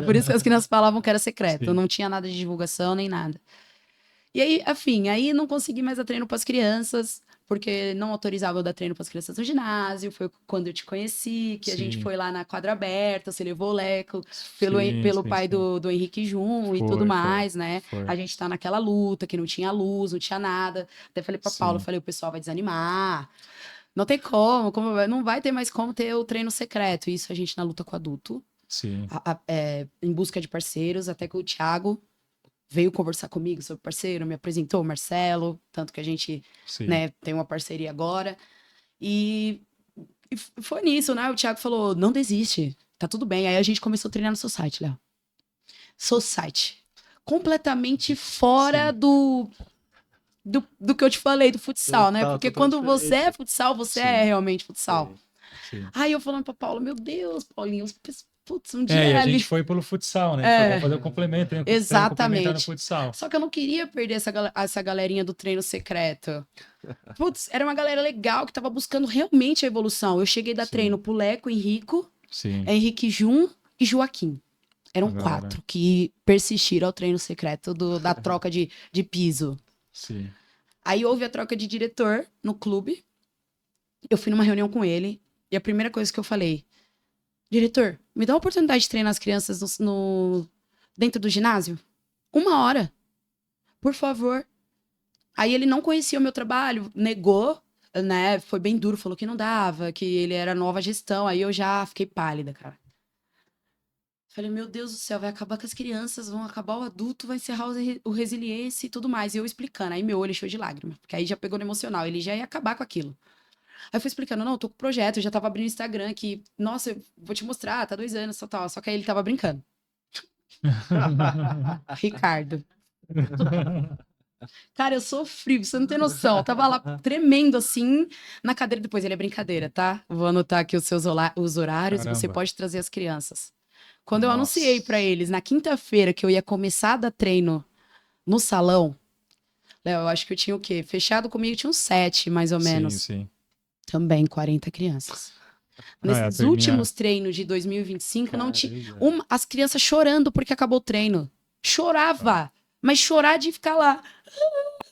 Por isso que as crianças falavam que era secreto. Sim. Não tinha nada de divulgação nem nada. E aí, afim, aí não consegui mais dar treino para as crianças, porque não autorizava eu dar treino para as crianças no ginásio. Foi quando eu te conheci, que a gente Sim. foi lá na quadra aberta, você levou o Leco Sim, pelo sim, pai sim. do Henrique Jun e Foi, tudo foi, mais, né? foi. A gente tá naquela luta que não tinha luz, não tinha nada. Até falei pra Paula, Sim. falei, o pessoal vai desanimar. Não tem não vai ter mais como ter o treino secreto. Isso a gente na luta com adulto, Sim. em busca de parceiros, até que o Thiago veio conversar comigo sobre parceiro, me apresentou o Marcelo, tanto que a gente, Sim. né, tem uma parceria agora. E foi nisso, né? O Thiago falou, não desiste, tá tudo bem. Aí a gente começou a treinar no Society, Léo. Society. Completamente fora do que eu te falei, do futsal, né? Porque Total quando você é diferente. futsal, você Sim. é realmente futsal. Sim. Aí eu falando pra Paula, meu Deus, Paulinho, putz, um É, dia e a ali. gente foi pelo futsal, né? A gente foi, vamos fazer o complemento, treino complementar no Exatamente. futsal. Só que eu não queria perder essa galerinha do treino secreto. Putz, era uma galera legal que tava buscando realmente a evolução. Eu cheguei a dar Sim. treino pro Leco, Sim. Henrique Jun e Joaquim. Eram A galera. 4 que persistiram ao treino secreto da troca de piso. Sim. Aí houve a troca de diretor no clube. Eu fui numa reunião com ele. E a primeira coisa que eu falei: diretor, me dá a oportunidade de treinar as crianças dentro do ginásio? 1 hora. Por favor. Aí ele não conhecia o meu trabalho, negou, né? Foi bem duro, falou que não dava, que ele era nova gestão. Aí eu já fiquei pálida, cara. Falei, meu Deus do céu, vai acabar com as crianças, vão acabar o adulto, vai encerrar o resiliência e tudo mais. E eu explicando, aí meu olho encheu de lágrimas, porque aí já pegou no emocional, ele já ia acabar com aquilo. Aí eu fui explicando, não, eu tô com projeto, eu já tava abrindo o Instagram aqui, nossa, eu vou te mostrar, tá 2 anos, tal. Só que aí ele tava brincando. Ricardo. Cara, eu sofri, você não tem noção. Eu tava lá tremendo assim na cadeira. Depois ele é brincadeira, tá? Vou anotar aqui os horários e você Caramba. pode trazer as crianças. Quando eu Nossa. anunciei pra eles na quinta-feira que eu ia começar a dar treino no salão, Léo, eu acho que eu tinha o quê? Fechado comigo tinha uns 7, mais ou menos. Sim. Também 40 crianças. Não, é, Nesses a minha- últimos treinos de 2025, não tinha. Caramba. As crianças chorando porque acabou o treino. Chorava. Mas chorar de ficar lá.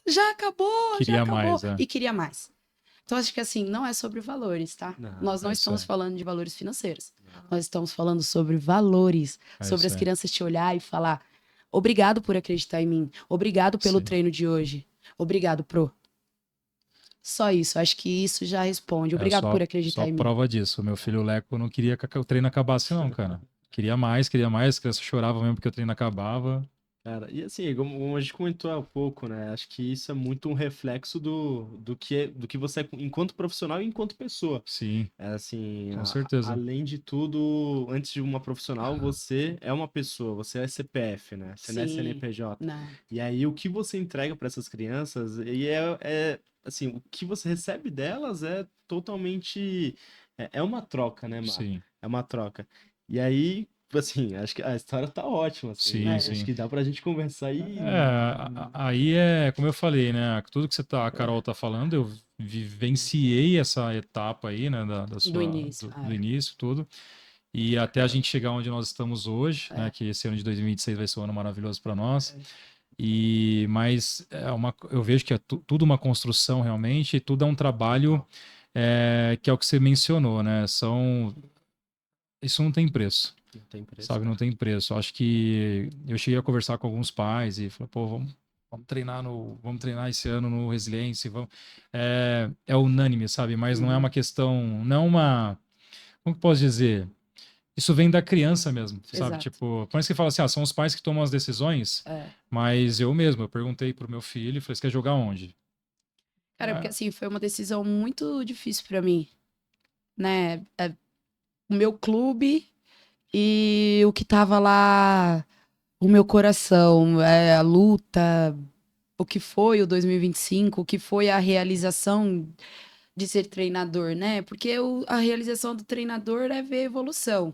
Já acabou, Queria já acabou. mais, é. E queria mais. Então, acho que assim, não é sobre valores, tá? Não, Nós não é isso estamos aí. falando de valores financeiros. Nós estamos falando sobre valores. É Sobre isso as aí. crianças te olhar e falar: obrigado por acreditar em mim. Obrigado pelo Sim. treino de hoje. Obrigado, Pro. Só isso. Acho que isso já responde. Obrigado por acreditar Só em mim. prova disso. O meu filho Leco não queria que o treino acabasse, não, cara. Queria mais. As crianças choravam mesmo porque o treino acabava. Cara, e assim, como a gente comentou há pouco, né? Acho que isso é muito um reflexo do que você é enquanto profissional e enquanto pessoa. Sim, É assim, com certeza. além de tudo, antes de uma profissional, você é uma pessoa, você é CPF, né? Você não é Sim. CNPJ. Não. E aí o que você entrega para essas crianças assim, o que você recebe delas é totalmente é uma troca, né, Mar? Sim. É uma troca. E aí assim, acho que a história tá ótima, assim, Sim, né? sim. Acho que dá pra gente conversar e... Aí é, como eu falei, né? Tudo que a Carol tá falando, eu vivenciei essa etapa aí, né? Do início. Do início, tudo. E até a gente chegar onde nós estamos hoje, né? É. Que esse ano de 2026 vai ser um ano maravilhoso para nós. É. Mas eu vejo que é tudo uma construção realmente, e tudo é um trabalho que é o que você mencionou, né? Isso não tem preço. Não tem preço. Sabe, não tem preço. Acho que eu cheguei a conversar com alguns pais e falei, pô, vamos treinar esse ano no Resiliência, vamos. É unânime, sabe? Mas não é uma questão, não é uma, como que eu posso dizer? Isso vem da criança mesmo, sabe? Exato. Tipo, por isso que fala assim, são os pais que tomam as decisões, mas eu perguntei pro meu filho, falei, você quer jogar onde? Cara, porque assim, foi uma decisão muito difícil pra mim, né? O meu clube e o que tava lá, o meu coração, a luta, o que foi o 2025, o que foi a realização de ser treinador, né? Porque a realização do treinador é ver evolução.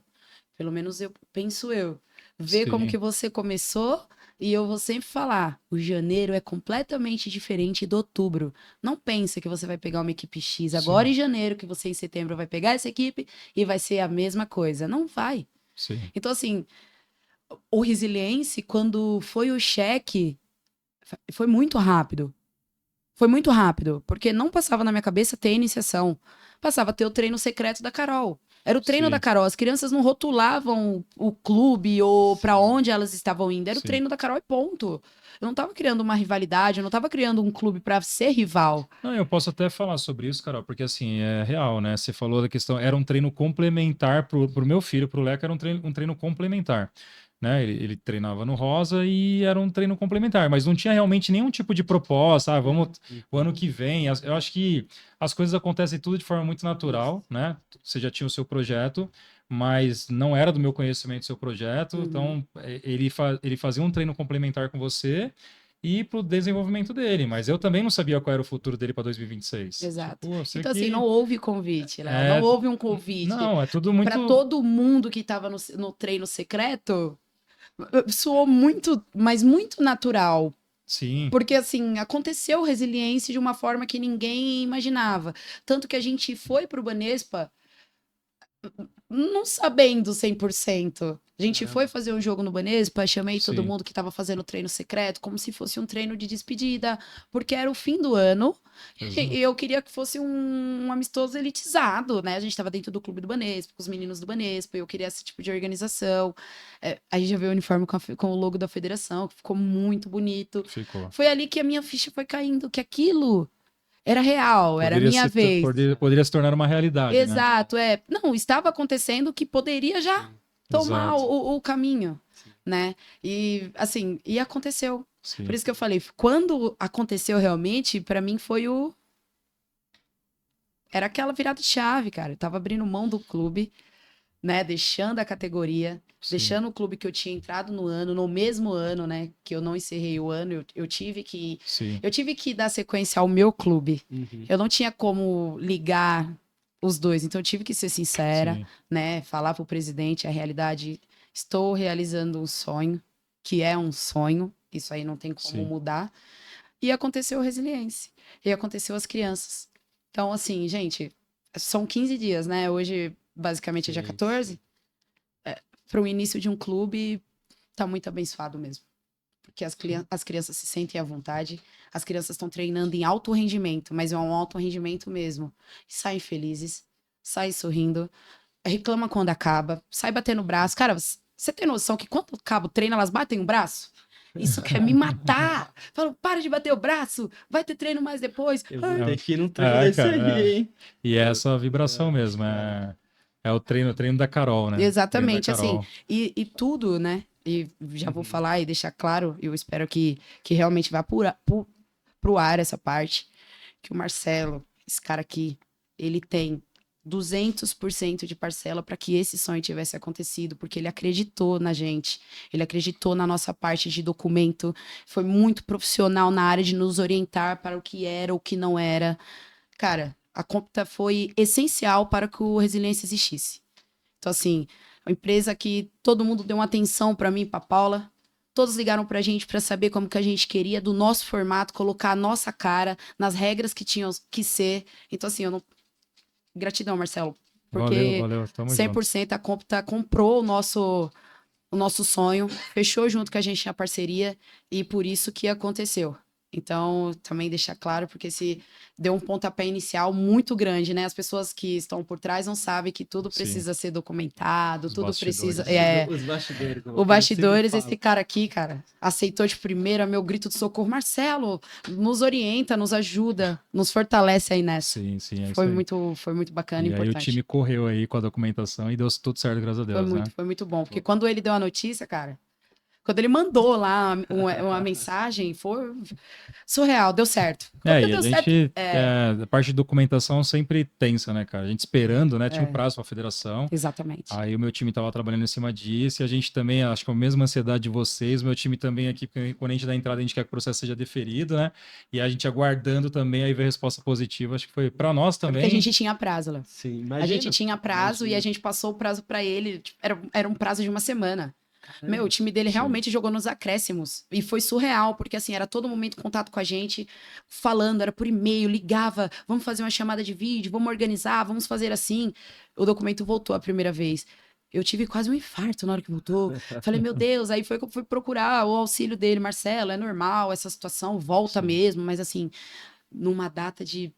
Pelo menos eu penso eu. Ver como Sim. que você começou e eu vou sempre falar, o janeiro é completamente diferente do outubro. Não pensa que você vai pegar uma equipe X agora em janeiro, que você em setembro vai pegar essa equipe e vai ser a mesma coisa. Não vai. Sim. Então, assim, o Resiliense, quando foi o cheque, foi muito rápido. Foi muito rápido, porque não passava na minha cabeça ter iniciação. Passava a ter o treino secreto da Carol. Era o treino Sim. da Carol. As crianças não rotulavam o clube ou pra onde elas estavam indo. Era o Sim. treino da Carol e ponto. Eu não tava criando uma rivalidade, eu não tava criando um clube pra ser rival. Não, eu posso até falar sobre isso, Carol, porque assim, é real, né? Você falou da questão, era um treino complementar pro meu filho, pro Leco, era um treino complementar. Né? Ele treinava no Rosa e era um treino complementar, mas não tinha realmente nenhum tipo de proposta, vamos o ano que vem. Eu acho que as coisas acontecem tudo de forma muito natural, né? Você já tinha o seu projeto, mas não era do meu conhecimento o seu projeto, então ele fazia um treino complementar com você e para o desenvolvimento dele, mas eu também não sabia qual era o futuro dele para 2026. Exato. Tipo, eu sei Então, assim, que não houve convite, Léo. Não houve um convite. Não, é tudo Pra muito. todo mundo que tava no treino secreto, soou muito, mas muito natural. Sim, Porque, assim, aconteceu resiliência de uma forma que ninguém imaginava. Tanto que a gente foi pro Banespa não sabendo 100%. A gente foi fazer um jogo no Banespa, chamei todo Sim. mundo que tava fazendo treino secreto, como se fosse um treino de despedida, porque era o fim do ano Exato. e eu queria que fosse um amistoso elitizado, né? A gente tava dentro do clube do Banespa, com os meninos do Banespa, eu queria esse tipo de organização. A gente já viu o uniforme com o logo da federação, que ficou muito bonito. Ficou. Foi ali que a minha ficha foi caindo, que aquilo era real, era a minha vez. Poderia se tornar uma realidade, né? Exato, Não, estava acontecendo que poderia já tomar Exato. o caminho, né? E, assim, e aconteceu. Sim. Por isso que eu falei, quando aconteceu realmente, pra mim foi Era aquela virada de chave, cara. Eu tava abrindo mão do clube, né? Deixando a categoria, Sim. deixando o clube que eu tinha entrado no mesmo ano, né? Que eu não encerrei o ano, eu tive que... Sim. Eu tive que dar sequência ao meu clube. Uhum. Eu não tinha como ligar os dois, então eu tive que ser sincera, Sim. né? Falar pro presidente a realidade. Estou realizando um sonho, que é um sonho, isso aí não tem como Sim. mudar. E aconteceu a resiliência. E aconteceu as crianças. Então, assim, gente, são 15 dias, né? Hoje, basicamente, é dia 14. Para o início de um clube, tá muito abençoado mesmo. Porque as crianças se sentem à vontade, as crianças estão treinando em alto rendimento, mas é um alto rendimento mesmo. Saem felizes, saem sorrindo, reclama quando acaba, sai batendo o braço. Cara, você tem noção que quando acaba o treino, elas batem o braço? Isso quer me matar. Falo, para de bater o braço, vai ter treino mais depois. Eu vou ter que ir num treino desse cara, aí, hein? E é essa vibração mesmo, é o treino da Carol, né? Exatamente, Treino da Carol. assim, e tudo, né? E já vou falar e deixar claro, eu espero que realmente vá pro ar essa parte, que o Marcelo, esse cara aqui, ele tem 200% de parcela para que esse sonho tivesse acontecido, porque ele acreditou na gente, ele acreditou na nossa parte de documento, foi muito profissional na área de nos orientar para o que era, o que não era. Cara, a Compta foi essencial para que o Resiliência existisse. Então, assim, Uma empresa que todo mundo deu uma atenção pra mim e pra Paula. Todos ligaram pra gente pra saber como que a gente queria, do nosso formato, colocar a nossa cara nas regras que tinham que ser. Então, assim, eu não... Gratidão, Marcelo. Porque Valeu, tamo junto. 100% a Compta comprou o nosso sonho, fechou junto com a gente a parceria e por isso que aconteceu. Então, também deixar claro, porque se deu um pontapé inicial muito grande, né? As pessoas que estão por trás não sabem que tudo Sim. precisa ser documentado, Os tudo precisa... bastidores. Os bastidores. O bastidores, esse cara aqui, cara, aceitou de primeira meu grito de socorro. Marcelo, nos orienta, nos ajuda, nos fortalece aí nessa. Sim, é isso Foi aí. muito bacana e E aí o importante. time correu aí com a documentação e deu tudo certo, graças a Deus, né? Foi muito bom. Porque quando ele deu a notícia, cara, quando ele mandou lá uma mensagem, foi surreal, deu certo. E a Deu certo. gente, a parte de documentação sempre tensa, né, cara? A gente esperando, né? Tinha um prazo pra federação. Exatamente. Aí o meu time tava trabalhando em cima disso e a gente também, acho que a mesma ansiedade de vocês, meu time também aqui, porque quando a gente dá entrada, a gente quer que o processo seja deferido, né? E a gente aguardando também, aí veio a resposta positiva, acho que foi pra nós também. Porque a gente tinha prazo, Léo. Sim, A imagina. gente tinha prazo e a gente passou o prazo pra ele. Tipo, era um prazo de uma semana. Meu, o time dele realmente jogou nos acréscimos. E foi surreal, porque assim, era todo momento contato com a gente, falando, era por e-mail, ligava, vamos fazer uma chamada de vídeo, vamos organizar, vamos fazer assim. O documento voltou a primeira vez. Eu tive quase um infarto na hora que voltou. Falei, meu Deus, aí foi que eu fui procurar o auxílio dele. Marcelo, é normal essa situação, volta mesmo, mas assim, numa data de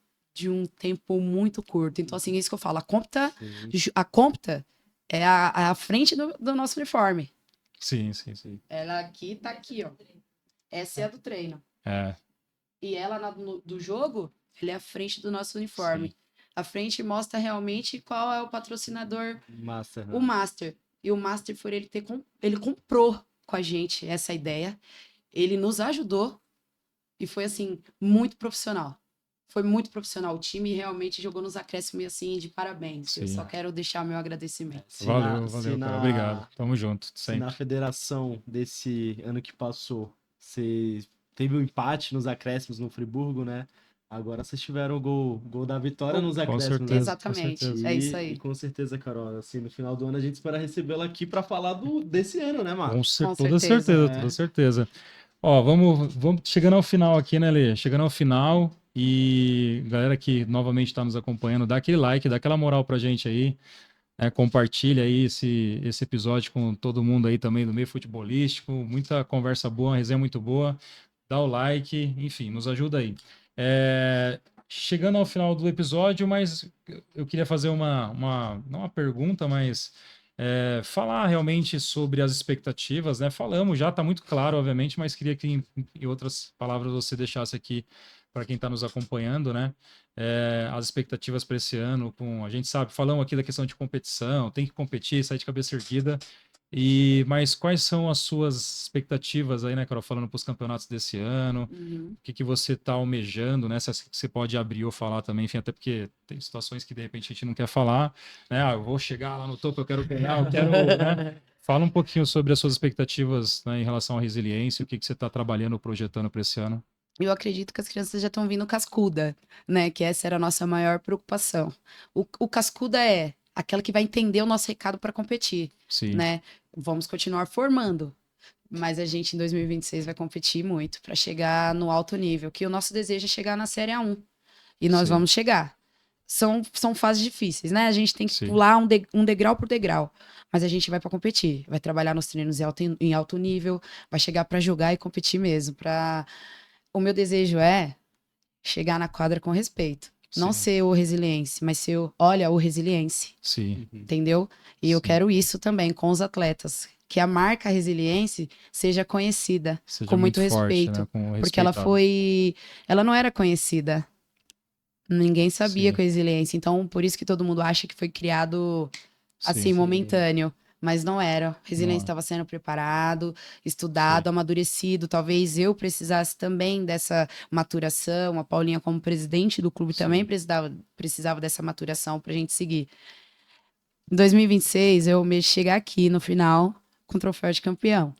um tempo muito curto. Então, assim, é isso que eu falo. A Compta é a frente do nosso uniforme. Sim. Ela aqui tá aqui, ó. Essa é a do treino. É. E ela do jogo, ela é a frente do nosso uniforme. Sim. A frente mostra realmente qual é o patrocinador, Master, o Master. E o Master foi ele comprou com a gente essa ideia. Ele nos ajudou e foi assim muito profissional. Foi muito profissional. O time realmente jogou nos acréscimos e assim, de parabéns. Sim. Eu só quero deixar meu agradecimento. Valeu, cara. Obrigado. Tamo junto, Se sempre. na federação desse ano que passou, você teve um empate nos acréscimos no Friburgo, né? Agora vocês tiveram o gol da vitória nos acréscimos. certeza. Exatamente. Com certeza. É isso aí. E com certeza, Carol, assim, no final do ano a gente espera recebê-la aqui para falar desse ano, né, Marcos? Toda certeza. Ó, vamos chegando ao final aqui, né, Lê? Chegando ao final e galera que novamente está nos acompanhando, dá aquele like, dá aquela moral pra gente aí, né? Compartilha aí esse episódio com todo mundo aí também do meio futebolístico, muita conversa boa, uma resenha muito boa, dá o like, enfim, nos ajuda aí. Chegando ao final do episódio, mas eu queria fazer não uma pergunta, mas falar realmente sobre as expectativas, né? Falamos já, está muito claro, obviamente, mas queria que em outras palavras você deixasse aqui para quem está nos acompanhando, né? As expectativas para esse ano, a gente sabe, falamos aqui da questão de competição, tem que competir, sair de cabeça erguida. Mas quais são as suas expectativas aí, né, Carol, falando para os campeonatos desse ano? O que você está almejando, né? Se você pode abrir ou falar também, enfim, até porque tem situações que de repente a gente não quer falar, né? Eu vou chegar lá no topo, eu quero ganhar, eu quero, né? Fala um pouquinho sobre as suas expectativas, né, em relação à resiliência, o que você está trabalhando, projetando para esse ano. Eu acredito que as crianças já estão vindo cascuda, né? Que essa era a nossa maior preocupação. O cascuda é aquela que vai entender o nosso recado para competir, né? Vamos continuar formando, mas a gente em 2026 vai competir muito para chegar no alto nível, que o nosso desejo é chegar na Série A1. E nós vamos chegar. São fases difíceis, né? A gente tem que pular um degrau por degrau, mas a gente vai para competir, vai trabalhar nos treinos em alto nível, vai chegar para jogar e competir mesmo. O meu desejo é chegar na quadra com respeito. Não ser o resiliense, mas ser o resiliense. Entendeu? E eu quero isso também com os atletas. Que a marca resiliense seja conhecida com muito respeito. Forte, né? Porque ela não era conhecida. Ninguém sabia com a resiliência. Então, por isso que todo mundo acha que foi criado assim, momentâneo. Mas não era. Resiliência estava sendo preparado, estudado, amadurecido. Talvez eu precisasse também dessa maturação. A Paulinha, como presidente do clube, também precisava dessa maturação pra gente seguir. Em 2026, eu almejo chegar aqui no final com o troféu de campeão.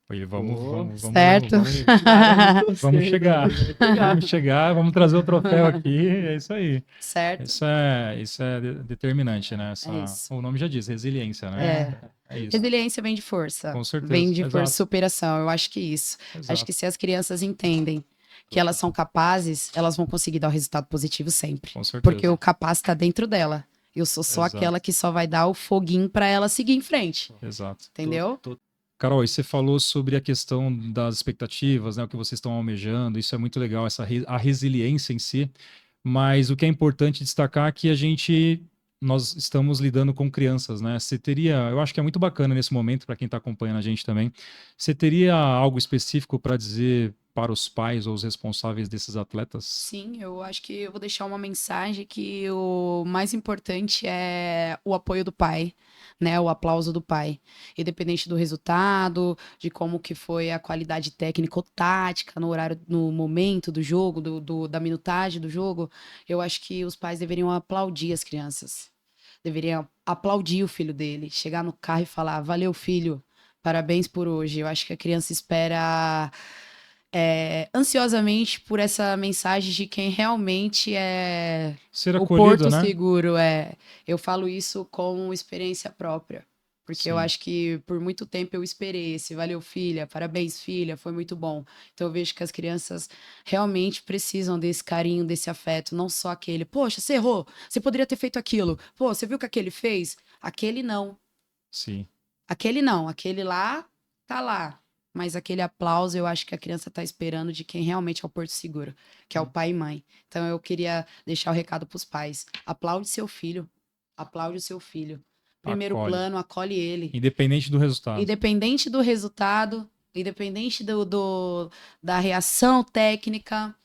Aí vamos Certo. vamos chegar. Vamos chegar, vamos trazer o troféu aqui. É isso aí. Certo. Isso é determinante, né? É isso. O nome já diz, resiliência, né? É isso. Resiliência vem de força. Com certeza. Vem de Exato. superação. Eu acho que isso. Exato. Acho que se as crianças entendem que elas são capazes, elas vão conseguir dar o resultado positivo sempre. Com certeza. Porque o capaz está dentro dela. Eu sou só Exato. aquela que só vai dar o foguinho para ela seguir em frente. Exato. Entendeu? Carol, e você falou sobre a questão das expectativas, né, o que vocês estão almejando, isso é muito legal, a resiliência em si, mas o que é importante destacar é que nós estamos lidando com crianças, né? Você teria, eu acho que é muito bacana nesse momento, para quem está acompanhando a gente também, você teria algo específico para dizer para os pais ou os responsáveis desses atletas? Sim, eu acho que eu vou deixar uma mensagem que o mais importante é o apoio do pai, né? O aplauso do pai. Independente do resultado, de como que foi a qualidade técnica ou tática no horário, no momento do jogo, da minutagem do jogo, eu acho que os pais deveriam aplaudir as crianças. Deveriam aplaudir o filho dele, chegar no carro e falar: valeu, filho, parabéns por hoje. Eu acho que a criança espera ansiosamente por essa mensagem de quem realmente é Ser o acolhido, porto né? seguro. Eu falo isso com experiência própria. Porque eu Sim. acho que por muito tempo eu esperei esse valeu, filha, parabéns, filha, foi muito bom. Então eu vejo que as crianças realmente precisam desse carinho, desse afeto, não só aquele, poxa, você errou, você poderia ter feito aquilo, pô, você viu o que aquele fez? Aquele não. Sim. Aquele não, aquele lá, tá lá. Mas aquele aplauso eu acho que a criança tá esperando de quem realmente é o porto seguro, que é o pai e mãe. Então eu queria deixar o recado pros pais. Aplaude seu filho. Aplaude o seu filho. Primeiro Acolhe. plano, acolhe ele. Independente do resultado. Independente do resultado, independente da reação técnica,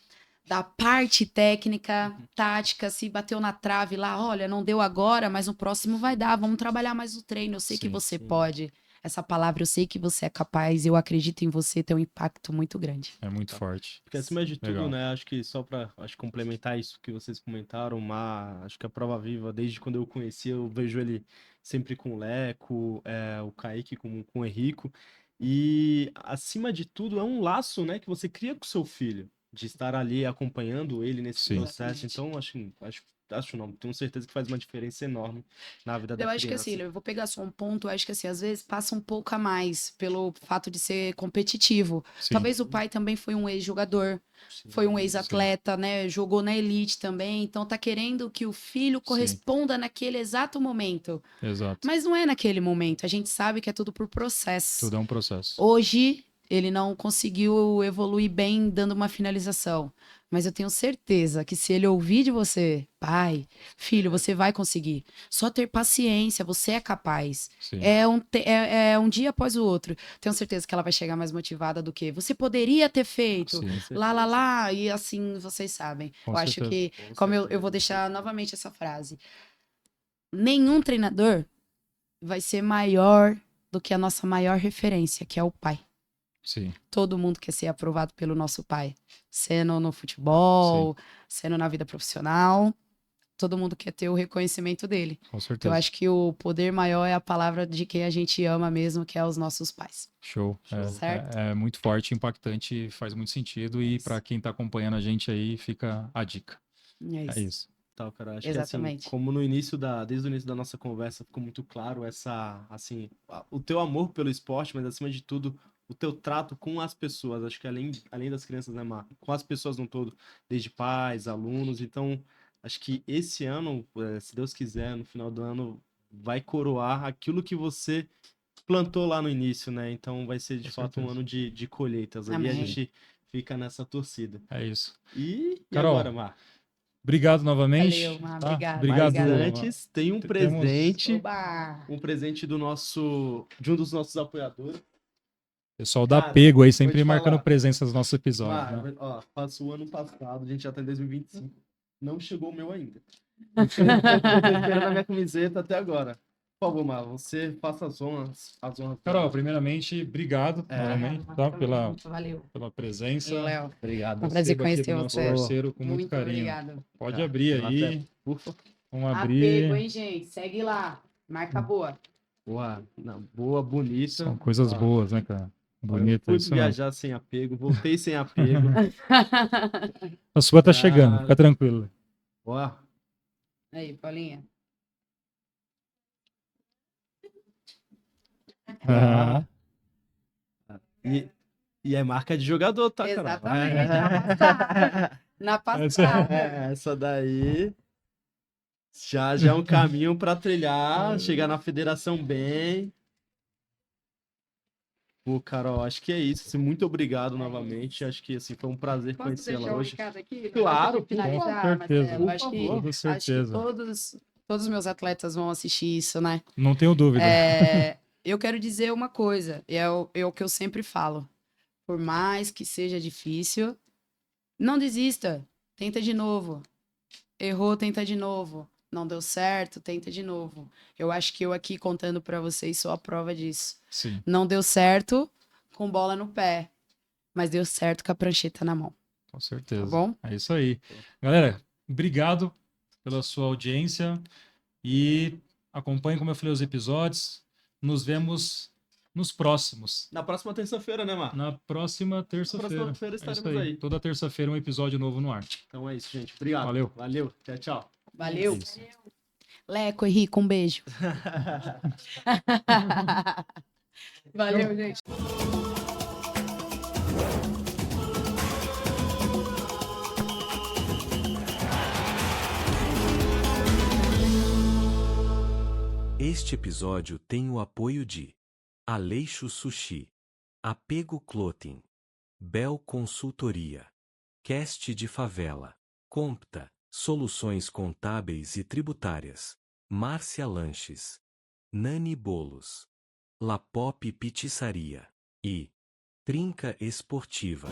da parte técnica, tática, se bateu na trave lá, olha, não deu agora, mas no próximo vai dar, vamos trabalhar mais no treino, eu sei que Sim, você sim. pode. Essa palavra, eu sei que você é capaz, eu acredito em você, tem um impacto muito grande. É muito forte. Porque acima de tudo, Legal. né, acho que só para complementar isso que vocês comentaram, acho que a prova viva, desde quando eu conheci, eu vejo ele sempre com o Leco, o Kaique com o Henrico, e acima de tudo é um laço, né, que você cria com o seu filho, de estar ali acompanhando ele nesse Sim. processo. Então, acho não, tenho certeza que faz uma diferença enorme na vida da Eu acho que criança. assim, eu vou pegar só um ponto, eu acho que assim, às vezes passa um pouco a mais pelo fato de ser competitivo. Sim. Talvez o pai também foi um ex-jogador, foi um ex-atleta, né? Jogou na elite também, então tá querendo que o filho corresponda naquele exato momento. Exato. Mas não é naquele momento, a gente sabe que é tudo por processo. Tudo é um processo. Hoje ele não conseguiu evoluir bem dando uma finalização. Mas eu tenho certeza que se ele ouvir de você, pai, filho, você vai conseguir. Só ter paciência, você é capaz. Sim. É um dia após o outro. Tenho certeza que ela vai chegar mais motivada do que você poderia ter feito. Sim. Lá. E assim, vocês sabem. Com eu acho certeza. que, como eu vou deixar novamente essa frase. Nenhum treinador vai ser maior do que a nossa maior referência, que é o pai. Sim. Todo mundo quer ser aprovado pelo nosso pai. Sendo no futebol, sendo na vida profissional. Todo mundo quer ter o reconhecimento dele. Com Então, certeza. eu acho que o poder maior é a palavra de quem a gente ama mesmo, que é os nossos pais. Show. Certo? É muito forte, impactante, faz muito sentido. E para quem tá acompanhando a gente aí, fica a dica. É isso. É isso. Tal, cara. Acho Exatamente. que assim, como desde o início da nossa conversa ficou muito claro o teu amor pelo esporte, mas acima de tudo, o teu trato com as pessoas. Acho que além das crianças, né, Mar? Com as pessoas no todo, desde pais, alunos. Então, acho que esse ano, se Deus quiser, no final do ano, vai coroar aquilo que você plantou lá no início, né? Então vai ser de Com fato um certeza. ano de colheitas. Ali a Amém. gente fica nessa torcida. É isso. E Carol, agora, Mar? Obrigado novamente. Valeu, Mar. Tá? Obrigado. Obrigado. Mas antes, tem um Temos- presente. Oba! Um presente de um dos nossos apoiadores. Pessoal da Cara, Apego aí, vou sempre te marcando falar. presença nos nossos episódios, né? Mas, ó, passou o ano passado, a gente já tá em 2025. Não chegou o meu ainda. Eu tô esperando a minha camiseta até agora. Por favor, Mar, você faça as honras. Carol, primeiramente, obrigado novamente, tá? Valeu. Pela presença. Léo, Obrigado. um prazer Receba aqui conhecer do nosso você. parceiro com muito Muito carinho. obrigado. Pode Tá, abrir lá aí. até, por favor. Vamos Apego, abrir. hein, gente? Segue lá. Marca boa. Boa, bonita. São coisas Ó, boas, né, cara? Bonito Fui isso, mesmo. viajar sem apego, voltei sem apego. A sua tá chegando, Cara. fica tranquilo. Ó, Aí, Paulinha. Ah, e é marca de jogador, tá, Carol? Exatamente, na passada. Na passada. Essa daí já é um caminho pra trilhar, chegar na federação bem. Pô, Carol, acho que é isso. Assim, muito obrigado novamente. Acho que assim, foi um prazer Posso conhecê-la deixar um hoje. recado aqui? Claro, Antes de finalizar, com certeza. Marcelo? Por Acho que, favor. com acho certeza. que todos os meus atletas vão assistir isso, né? Não tenho dúvida. Eu quero dizer uma coisa, é o que eu sempre falo. Por mais que seja difícil, não desista. Tenta de novo. Errou, tenta de novo. Não deu certo, tenta de novo. Eu acho que eu aqui contando pra vocês sou a prova disso. Sim, Não deu certo com bola no pé, mas deu certo com a prancheta na mão. com certeza. Tá bom? É isso aí. Galera, obrigado pela sua audiência e acompanhe, como eu falei, os episódios. Nos vemos nos próximos. Na próxima terça-feira, né, Mar? Na próxima terça-feira. Na próxima feira É isso estaremos aí. Toda terça-feira um episódio novo no ar. Então é isso, gente. Obrigado. Valeu. Valeu. Tchau, tchau. Valeu. Isso. Leco, Henrique, um beijo. Valeu, gente. Este episódio tem o apoio de Aleixo Sushi, Apego Clothing, Bel Consultoria, Cast de Favela, Compta, Soluções Contábeis e Tributárias, Márcia Lanches, Nani Bolos, La Pop Pizzaria e Trinca Esportiva.